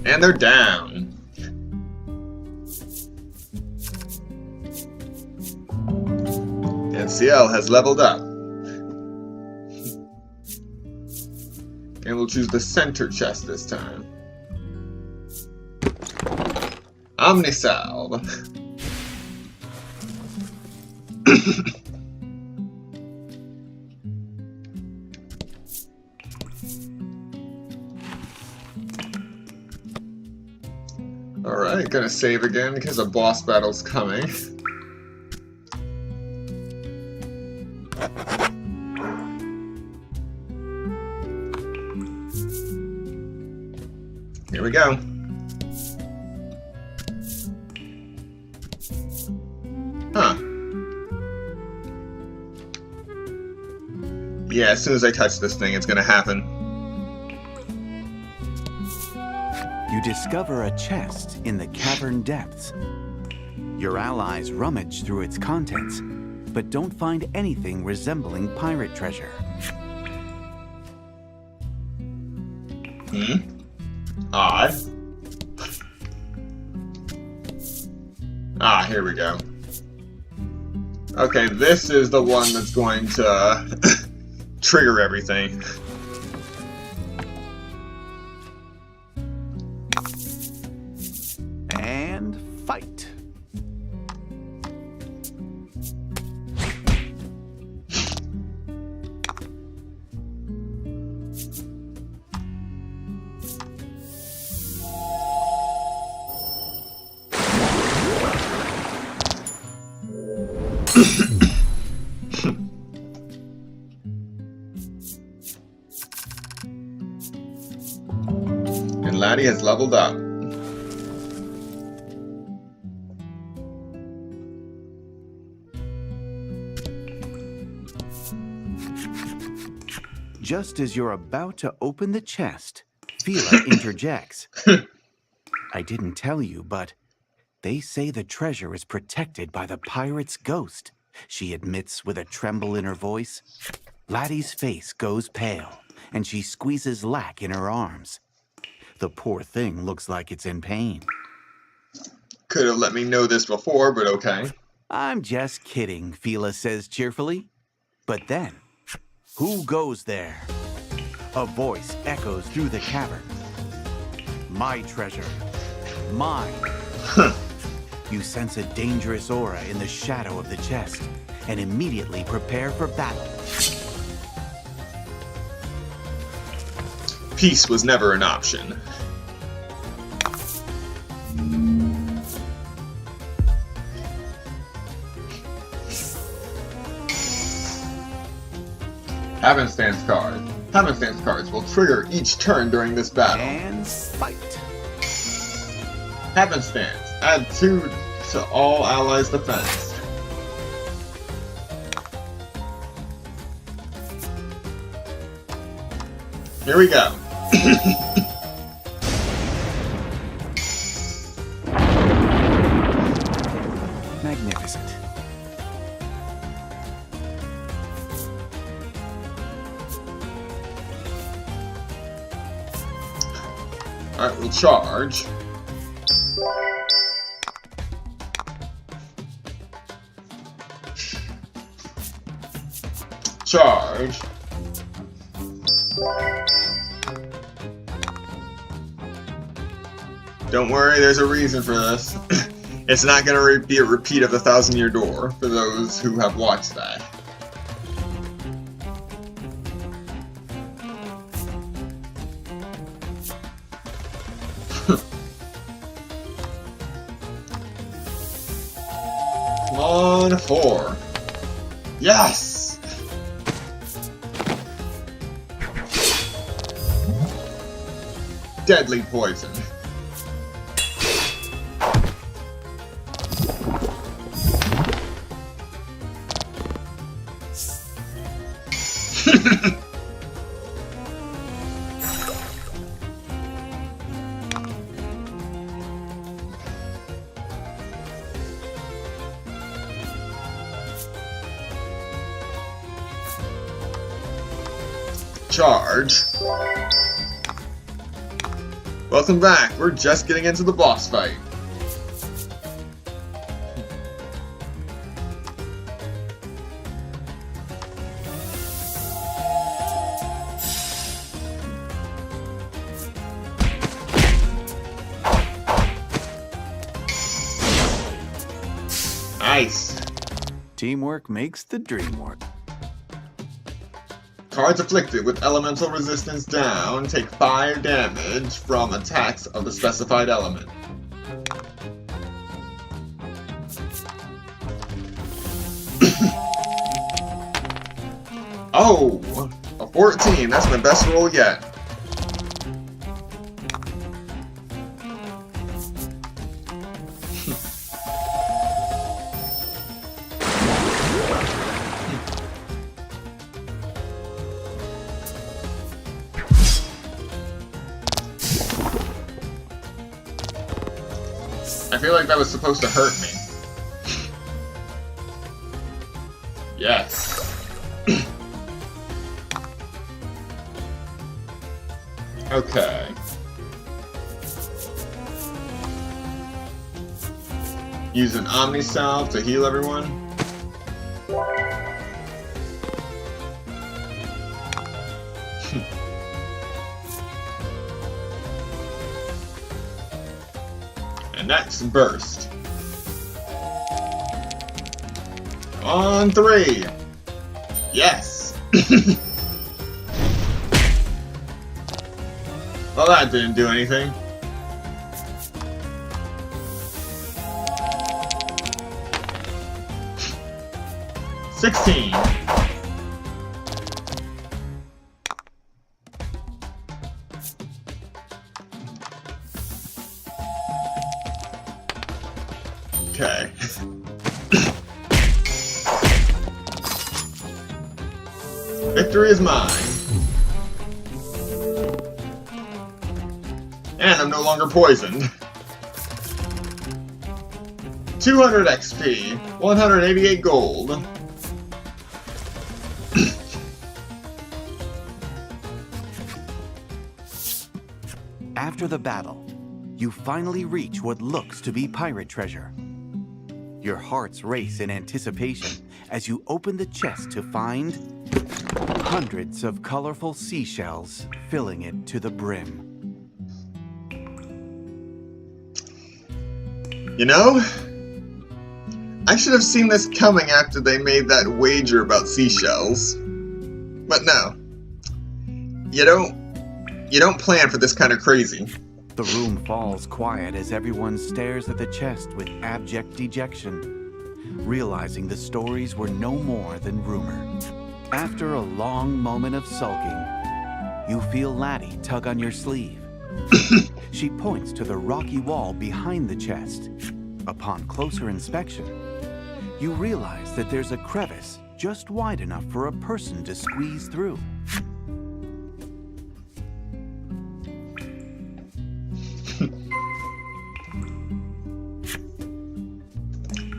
And they're down. And CL has leveled up. And we'll choose the center chest this time. Omnisalve. Alright, gonna save again because a boss battle's coming. Here we go. Huh. Yeah, as soon as I touch this thing, it's gonna happen. You discover a chest in the cavern depths. Your allies rummage through its contents, but don't find anything resembling pirate treasure. Odd. Ah, here we go. Okay, this is the one that's going to trigger everything. And fight. And Laddie has leveled up. Just as you're about to open the chest, Fila interjects. I didn't tell you, but they say the treasure is protected by the pirate's ghost, she admits with a tremble in her voice. Laddie's face goes pale, and she squeezes Lack in her arms. The poor thing looks like it's in pain. Could have let me know this before, but okay. I'm just kidding, Fila says cheerfully. But then, who goes there? A voice echoes through the cavern. My treasure. Mine. You sense a dangerous aura in the shadow of the chest and immediately prepare for battle. Peace was never an option. Happenstance card. Happenstance cards will trigger each turn during this battle. And fight. Happenstance. Add 2 to all allies' defense. Here we go. Magnificent. Alright, we'll charge. Charge. Don't worry, there's a reason for this. It's not going to be a repeat of the 1,000-Year Door, for those who have watched that. Come on, 4. Yes! Deadly poison. Charge. Welcome back. We're just getting into the boss fight. Nice. Teamwork makes the dream work. Cards afflicted with elemental resistance down take 5 damage from attacks of the specified element. Oh, a 14. That's my best roll yet. I feel like that was supposed to hurt me. Yes. Okay. Use an Omni Salve to heal everyone. And next, burst. On 3. Yes. Well, that didn't do anything. $16. Okay. Victory is mine. And I'm no longer poisoned. 200 XP, 188 gold. After the battle, you finally reach what looks to be pirate treasure. Your hearts race in anticipation as you open the chest to find hundreds of colorful seashells filling it to the brim. You know, I should have seen this coming after they made that wager about seashells. But no. You don't plan for this kind of crazy. The room falls quiet as everyone stares at the chest with abject dejection, realizing the stories were no more than rumor. After a long moment of sulking, you feel Laddie tug on your sleeve. She points to the rocky wall behind the chest. Upon closer inspection, you realize that there's a crevice just wide enough for a person to squeeze through.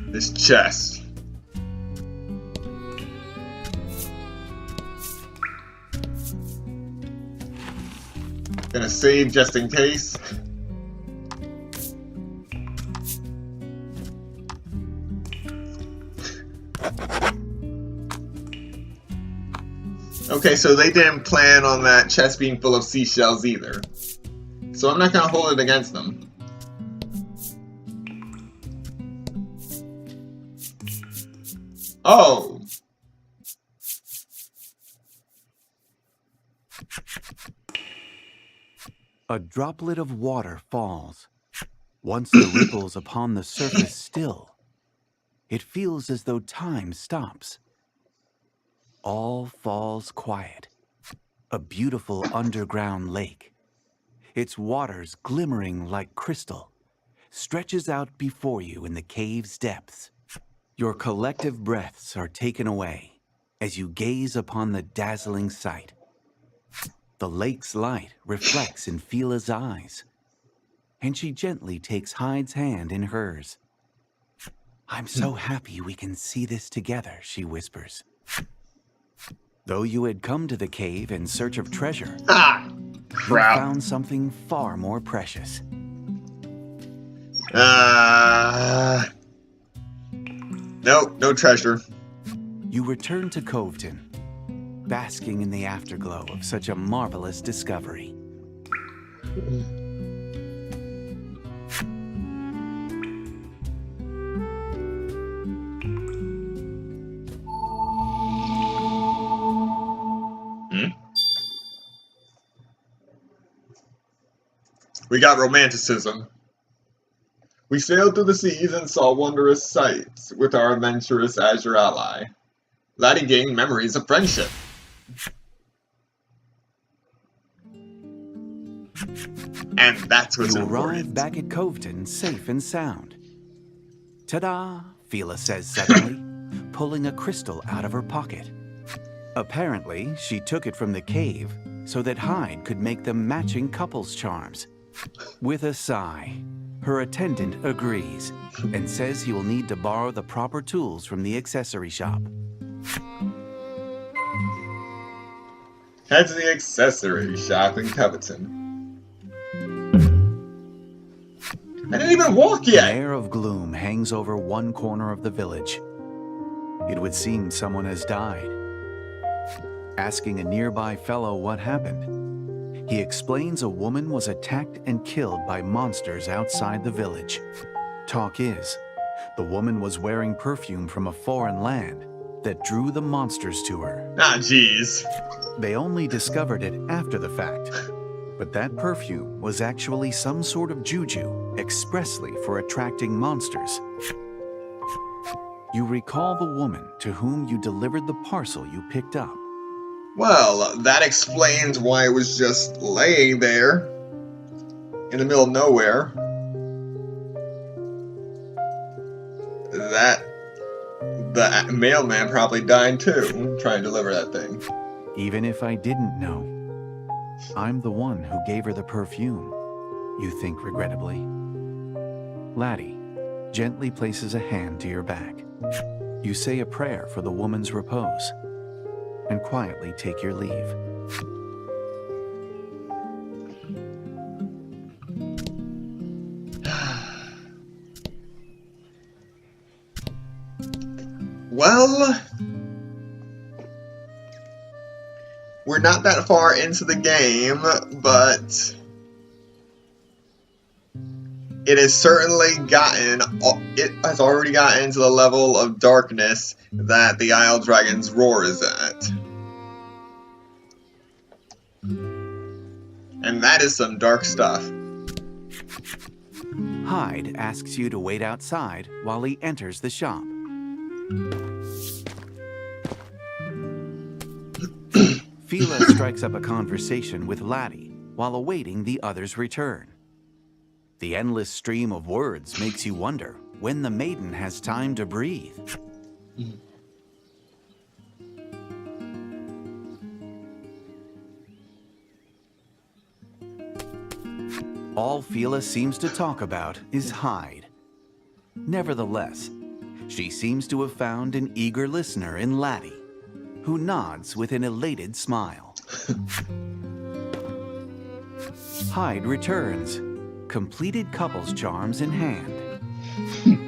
This chest. Gonna save just in case. Okay, so they didn't plan on that chest being full of seashells either. So I'm not gonna hold it against them. Oh! A droplet of water falls. Once the ripples upon the surface still, it feels as though time stops. All falls quiet. A beautiful underground lake. Its waters glimmering like crystal, stretches out before you in the cave's depths. Your collective breaths are taken away as you gaze upon the dazzling sight. The lake's light reflects in Fila's eyes, and she gently takes Hyde's hand in hers. "I'm so happy we can see this together," she whispers. Though you had come to the cave in search of treasure, you found something far more precious. Nope, no treasure. You return to Coveton, basking in the afterglow of such a marvelous discovery. We got romanticism. We sailed through the seas and saw wondrous sights with our adventurous Azure ally. Laddie gained memories of friendship. And that's what's you important. arrive back at Coveton safe and sound. Ta-da, Fila says suddenly, pulling a crystal out of her pocket. Apparently, she took it from the cave so that Hyde could make them matching couples charms. With a sigh, her attendant agrees and says he will need to borrow the proper tools from the accessory shop. Head to the accessory shop in Coveton. I didn't even walk yet! An air of gloom hangs over one corner of the village. It would seem someone has died. Asking a nearby fellow what happened, he explains a woman was attacked and killed by monsters outside the village. Talk is, the woman was wearing perfume from a foreign land that drew the monsters to her. Ah, jeez. They only discovered it after the fact, but that perfume was actually some sort of juju expressly for attracting monsters. You recall the woman to whom you delivered the parcel you picked up. Well, that explains why it was just laying there in the middle of nowhere. That the mailman probably died too, trying to deliver that thing. Even if I didn't know, I'm the one who gave her the perfume, you think regrettably. Laddie gently places a hand to your back. You say a prayer for the woman's repose and quietly take your leave. Well, we're not that far into the game, but it has already gotten to the level of darkness that the Isle Dragon's roar is at. And that is some dark stuff. Hyde asks you to wait outside while he enters the shop. Fila strikes up a conversation with Laddie while awaiting the other's return. The endless stream of words makes you wonder when the maiden has time to breathe. All Fila seems to talk about is Hyde. Nevertheless, she seems to have found an eager listener in Laddie, who nods with an elated smile. Hyde returns, completed couples charms in hand.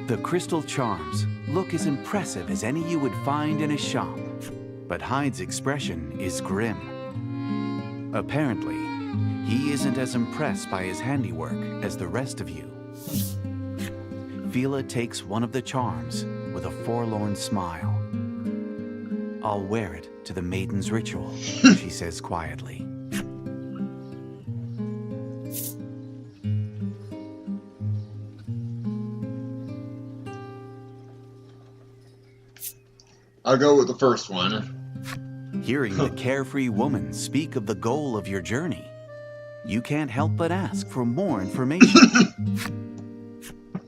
The crystal charms look as impressive as any you would find in a shop, but Hyde's expression is grim. Apparently, he isn't as impressed by his handiwork as the rest of you. Fila takes one of the charms with a forlorn smile. "I'll wear it to the maiden's ritual," she says quietly. I'll go with the first one. Hearing the carefree woman speak of the goal of your journey, you can't help but ask for more information.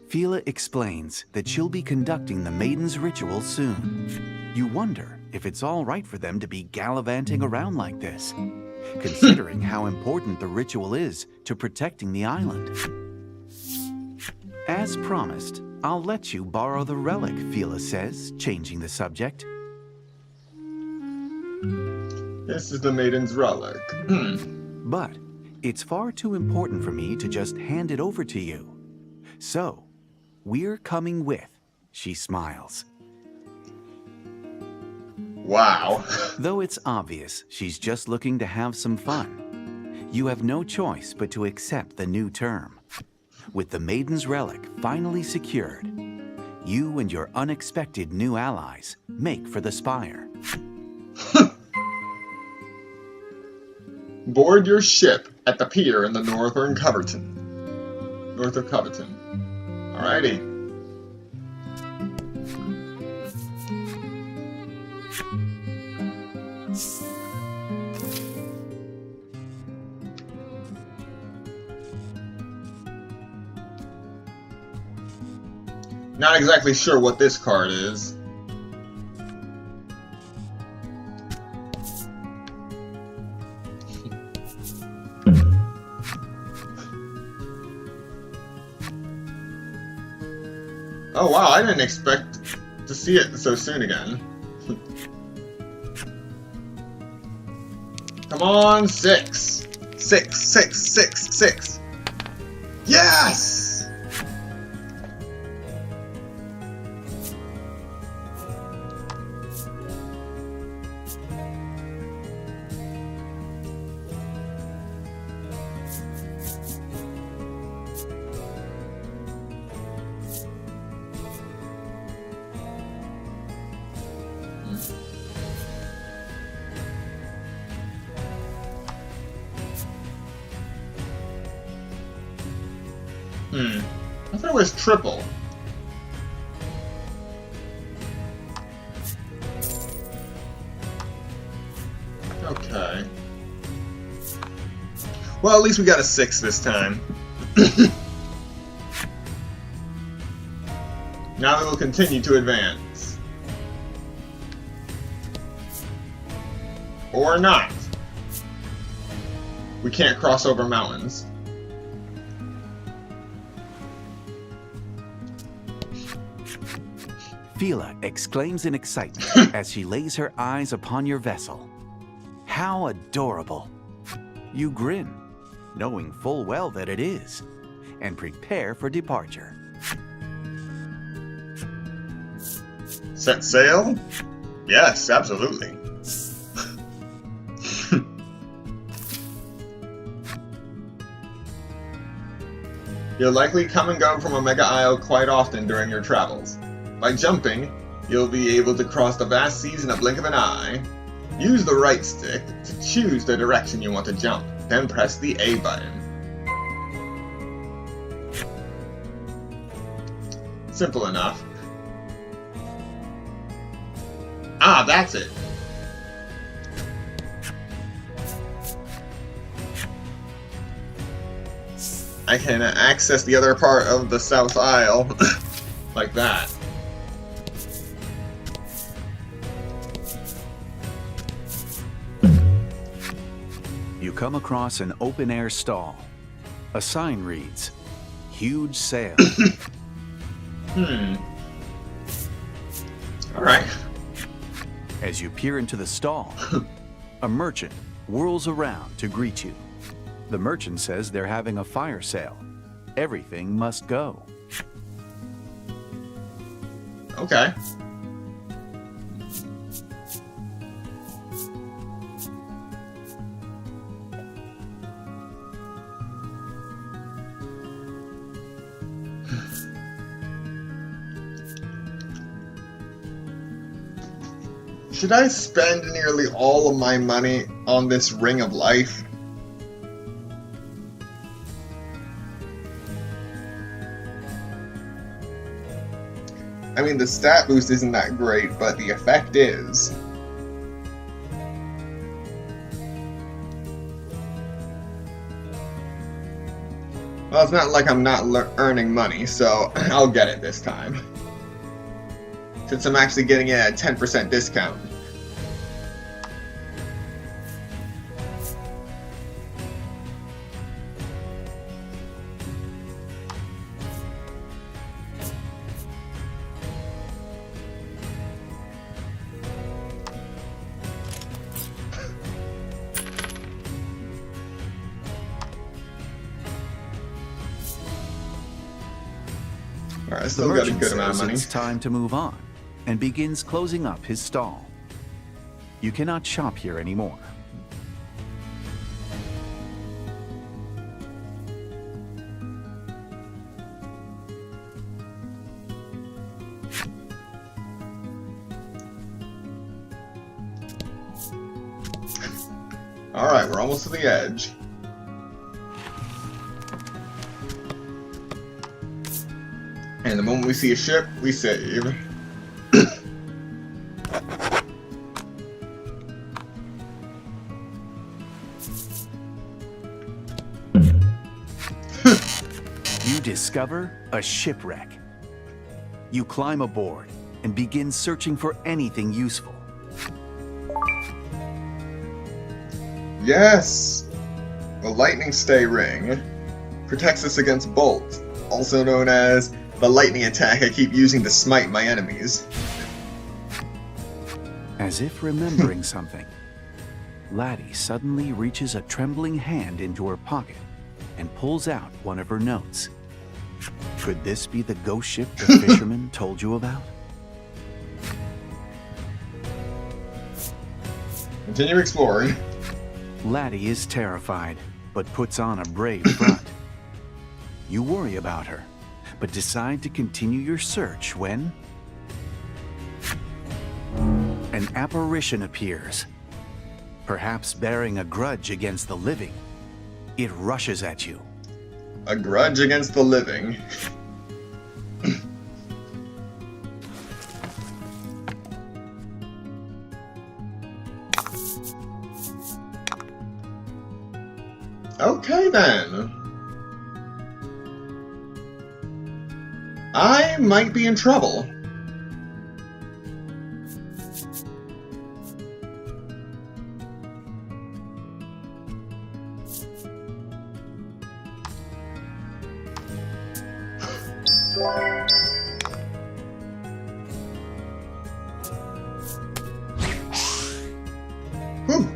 Fila explains that she'll be conducting the maiden's ritual soon. You wonder if it's all right for them to be gallivanting around like this, considering how important the ritual is to protecting the island. As promised, I'll let you borrow the relic, Fila says, changing the subject. This is the maiden's relic. But it's far too important for me to just hand it over to you. So, we're coming with, she smiles. Wow. Though it's obvious she's just looking to have some fun, you have no choice but to accept the new term. With the maiden's relic finally secured, you and your unexpected new allies make for the spire. Board your ship at the pier in the north of Coverton. Alrighty. Not exactly sure what this card is. Oh wow, I didn't expect to see it so soon again. Come on, 6. 6, 6, 6, 6. Yes! I thought it was triple. Okay. Well, at least we got a 6 this time. Now we will continue to advance. Or not. We can't cross over mountains. Fila exclaims in excitement as she lays her eyes upon your vessel. How adorable! You grin, knowing full well that it is, and prepare for departure. Set sail? Yes, absolutely. You'll likely come and go from Omega Isle quite often during your travels. By jumping, you'll be able to cross the vast seas in a blink of an eye. Use the right stick to choose the direction you want to jump, then press the A button. Simple enough. Ah, that's it. I can access the other part of the South Isle like that. You come across an open-air stall. A sign reads, "Huge sale." Alright. As you peer into the stall, a merchant whirls around to greet you. The merchant says they're having a fire sale. Everything must go. Okay. Should I spend nearly all of my money on this Ring of Life? I mean, the stat boost isn't that great, but the effect is. Well, it's not like I'm not earning money, so I'll get it this time. Since I'm actually getting it at a 10% discount. Alright, I The still got a merchant good amount of says money. it's time to move on and begins closing up his stall. You cannot shop here anymore. Alright, we're almost to the edge. And the moment we see a ship, we save. You discover a shipwreck. You climb aboard and begin searching for anything useful. Yes! The lightning stay ring protects us against bolt, also known as the lightning attack I keep using to smite my enemies. As if remembering something, Laddie suddenly reaches a trembling hand into her pocket and pulls out one of her notes. Could this be the ghost ship the fisherman told you about? Continue exploring. Laddie is terrified, but puts on a brave front. You worry about her, but decide to continue your search when an apparition appears, perhaps bearing a grudge against the living. It rushes at you. A grudge against the living. Okay then. I might be in trouble. Whew.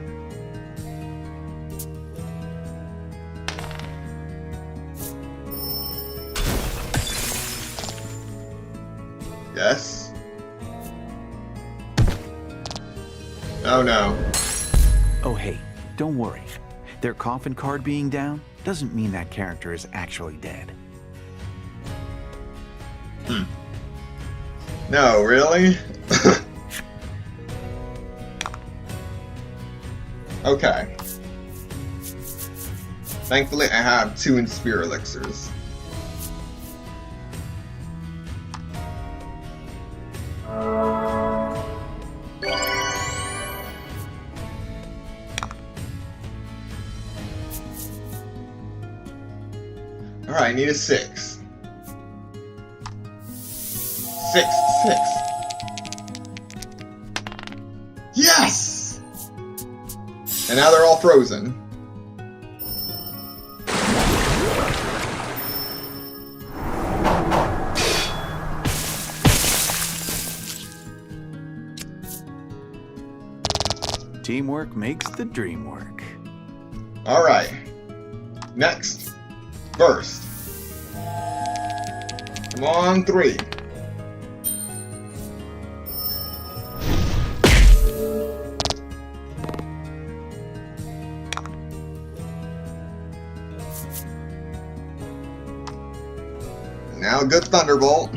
Yes. Oh no. Oh hey, don't worry. Their coffin card being down doesn't mean that character is actually dead. No, really? Okay. Thankfully, I have 2 Inspire Elixirs. Alright, I need a 6. 6. Yes! And now they're all frozen. Teamwork makes the dream work. Alright. Next. Burst. Come on, 3. Now a good Thunderbolt.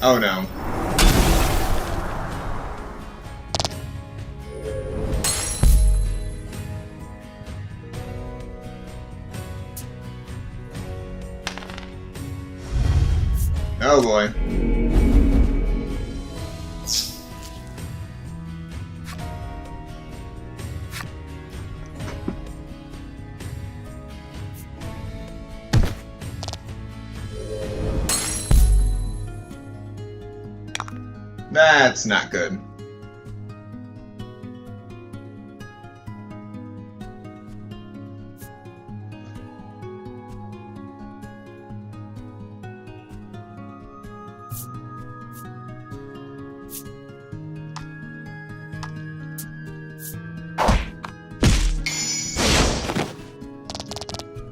Oh no. Oh boy. That's not good.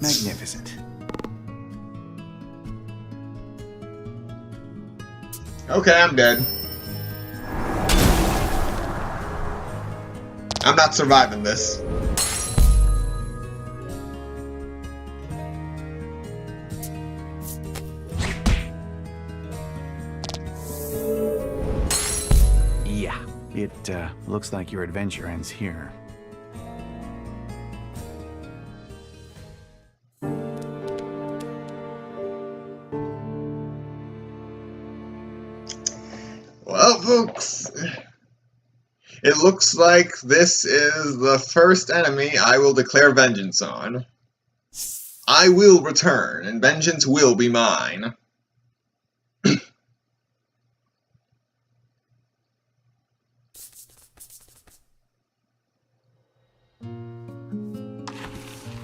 Magnificent. Okay, I'm dead. I'm not surviving this. Yeah, it looks like your adventure ends here. Well, folks, it looks like this is the first enemy I will declare vengeance on. I will return, and vengeance will be mine.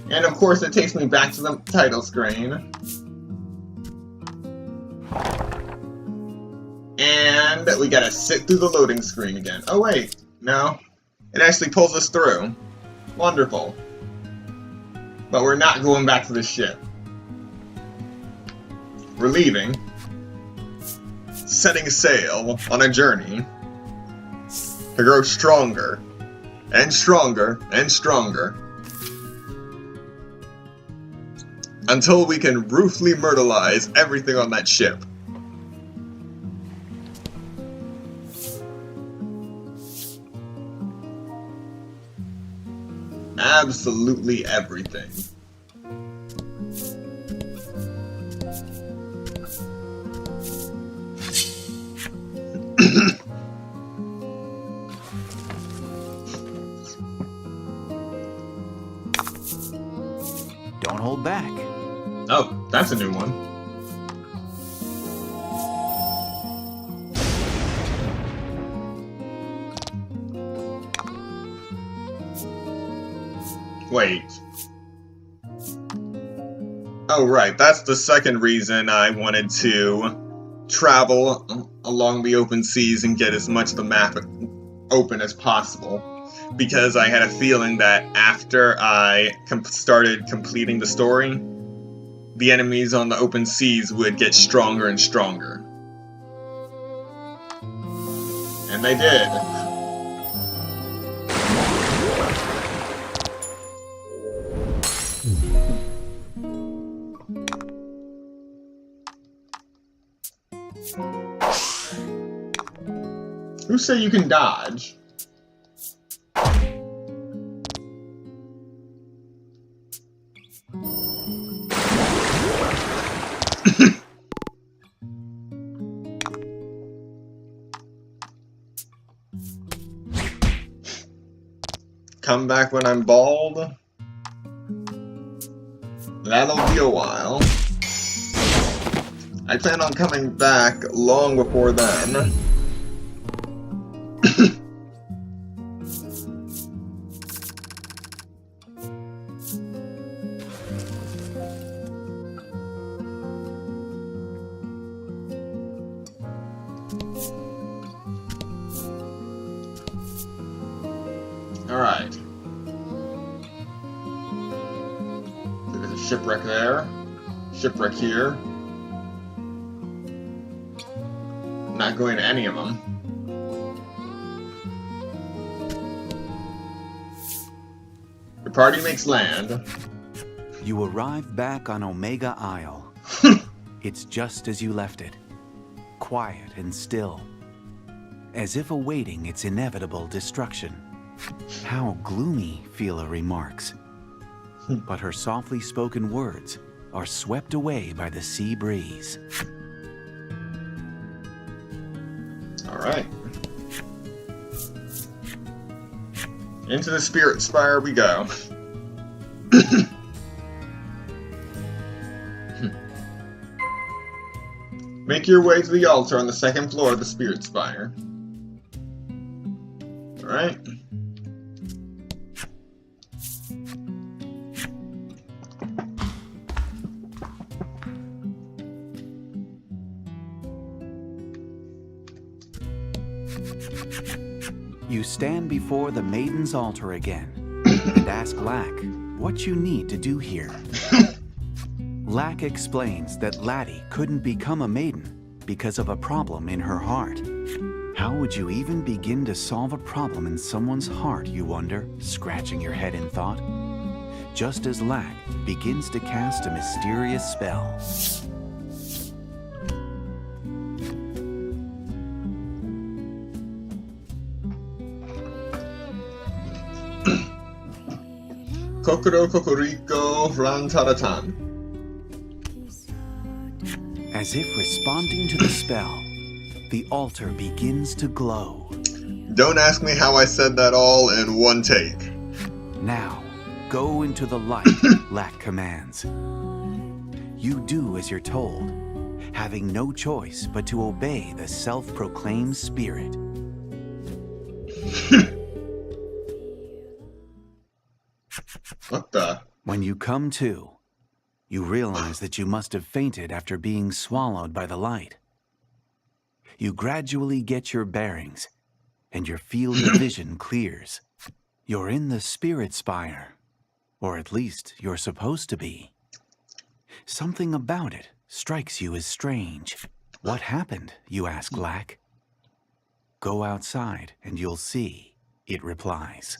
And of course it takes me back to the title screen. And we gotta sit through the loading screen again. Oh wait, no. It actually pulls us through. Wonderful. But we're not going back to the ship. We're leaving. Setting sail on a journey to grow stronger and stronger and stronger until we can ruthlessly myrtleize everything on that ship. Absolutely everything. Don't hold back. Oh, that's a new one. Wait. Oh, right. That's the second reason I wanted to travel along the open seas and get as much of the map open as possible. because I had a feeling that after I started completing the story, the enemies on the open seas would get stronger and stronger. And they did. Who say you can dodge? Come back when I'm bald? That'll be a while. I plan on coming back long before then. Alright. So there's a shipwreck there. Shipwreck here. Not going to any of them. The party makes land. You arrive back on Omega Isle. It's just as you left it. Quiet and still. As if awaiting its inevitable destruction. How gloomy, Phila remarks. But her softly spoken words are swept away by the sea breeze. Alright. Into the Spirit Spire we go. Make your way to the altar on the second floor of the Spirit Spire. Alright. You stand before the Maiden's altar again and ask Lack what you need to do here. Lack explains that Laddie couldn't become a maiden because of a problem in her heart. How would you even begin to solve a problem in someone's heart, you wonder, scratching your head in thought? Just as Lack begins to cast a mysterious spell. Kokoro Kokoriko Rantaratan. As if responding to the spell, the altar begins to glow. Don't ask me how I said that all in one take. Now, go into the light, Lack commands. You do as you're told, having no choice but to obey the self-proclaimed spirit. What the? When you come to, you realize that you must have fainted after being swallowed by the light. You gradually get your bearings, and your field of vision clears. You're in the Spirit Spire, or at least you're supposed to be. Something about it strikes you as strange. What happened, you ask Lack. Go outside and you'll see, it replies.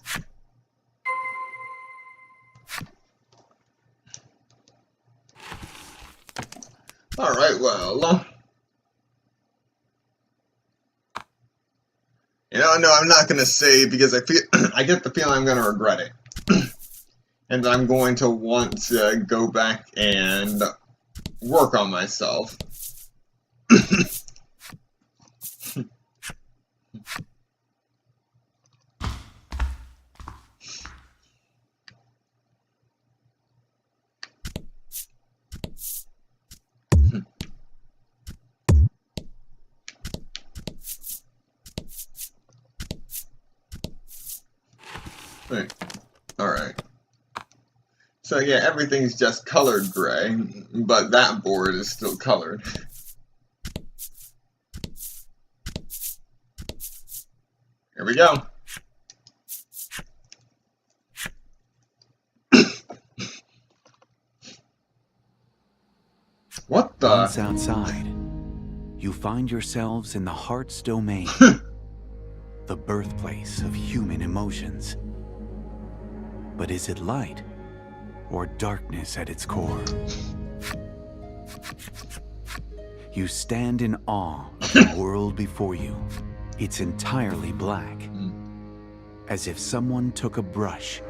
Alright, well. No, I'm not gonna say because I get the feeling I'm gonna regret it. And I'm going to want to go back and work on myself. Alright. So yeah, everything's just colored gray, but that board is still colored. Here we go. What the? Once outside, you find yourselves in the heart's domain, the birthplace of human emotions. But is it light or darkness at its core? You stand in awe of the world before you. It's entirely black, as if someone took a brush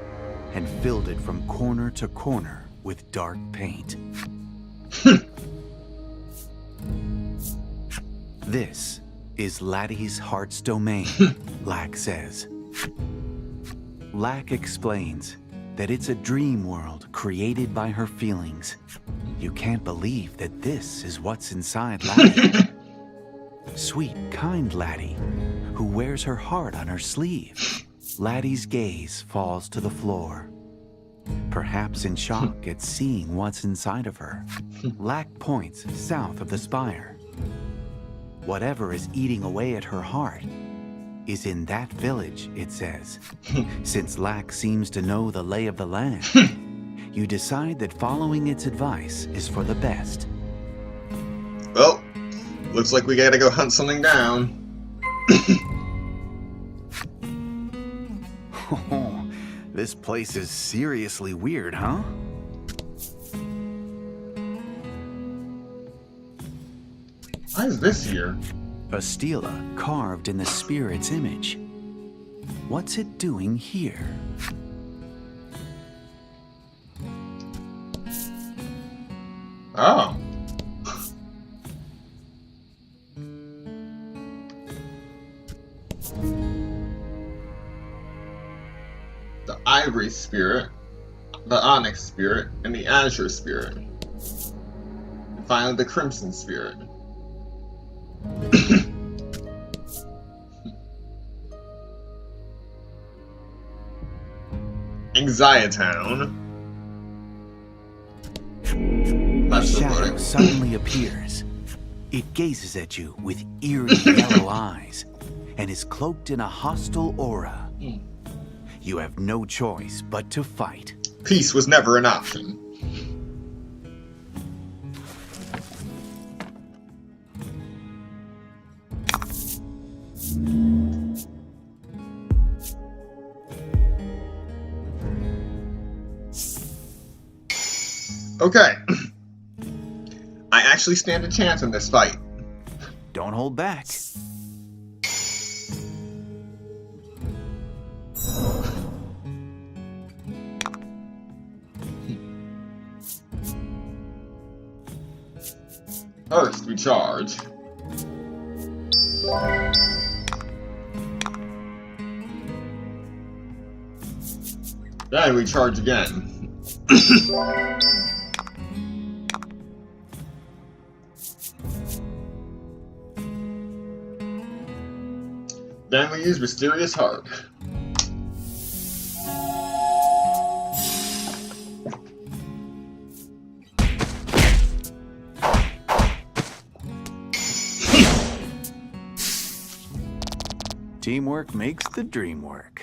and filled it from corner to corner with dark paint. This is Laddie's heart's domain, Lack says. Lack explains that it's a dream world created by her feelings. You can't believe that this is what's inside Laddie. Sweet, kind Laddie, who wears her heart on her sleeve. Laddie's gaze falls to the floor, perhaps in shock at seeing what's inside of her. Lack points south of the spire. Whatever is eating away at her heart is in that village, it says. Since Lack seems to know the lay of the land, you decide that following its advice is for the best. Well, looks like we gotta go hunt something down. Oh, this place is seriously weird, huh? Why is this here? A stela carved in the spirit's image. What's it doing here? Oh. The Ivory Spirit, the Onyx Spirit, and the Azure Spirit. And finally, the Crimson Spirit. Anxietown. A shadow suddenly appears. It gazes at you with eerie yellow eyes and is cloaked in a hostile aura. You have no choice but to fight. Peace was never an option. Okay. I actually stand a chance in this fight. Don't hold back. First, we charge. Then we charge again. Then we use Mysterious Heart. Teamwork makes the dream work.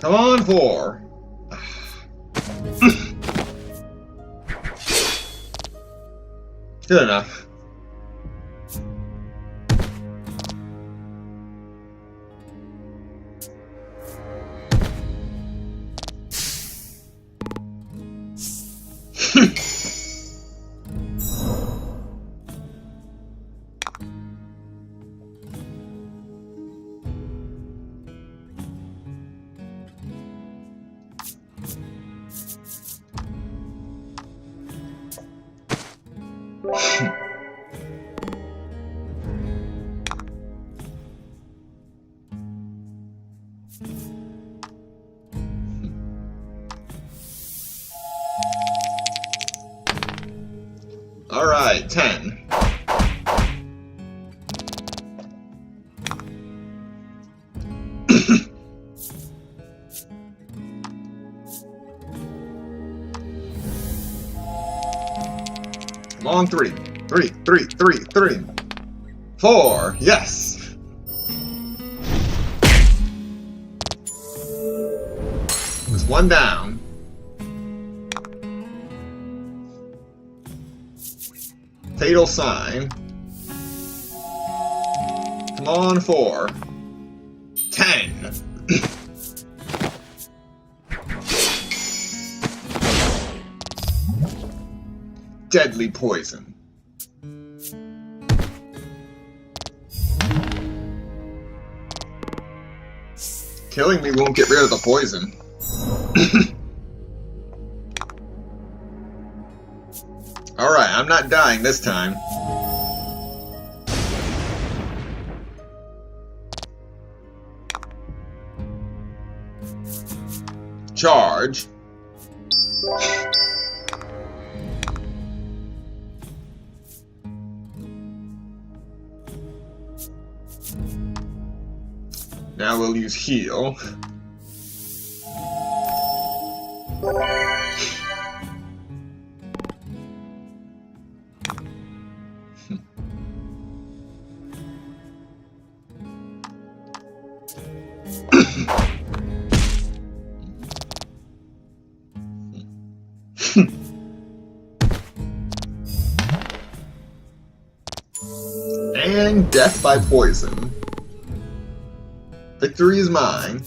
Come on, 4. Good enough. All right, 10. Come on, 3. 3. 4. Yes. There's one down. Fatal sign. Come on, 4. 10. Deadly poison. Killing me won't get rid of the poison. Alright, I'm not dying this time. Charge. Now we'll use heal. And death by poison. Victory is mine.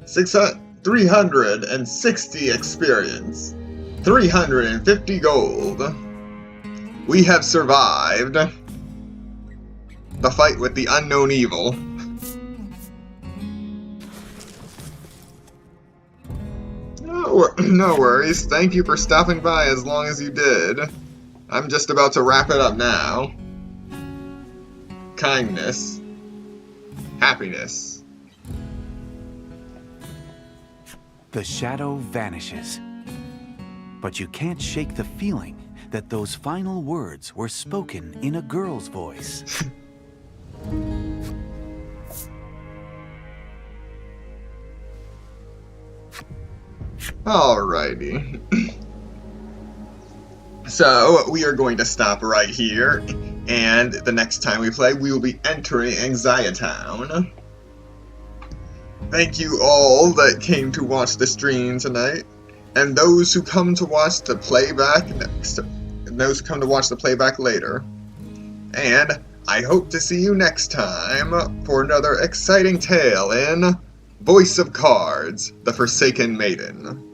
Six 360 experience. 350 gold. We have survived the fight with the unknown evil. No worries. Thank you for stopping by as long as you did. I'm just about to wrap it up now. Kindness. Happiness. The shadow vanishes. But you can't shake the feeling that those final words were spoken in a girl's voice. Alrighty. So, we are going to stop right here, and the next time we play, we will be entering Anxietown. Thank you all that came to watch the stream tonight, and those who come to watch the playback later. And I hope to see you next time for another exciting tale in Voice of Cards, the Forsaken Maiden.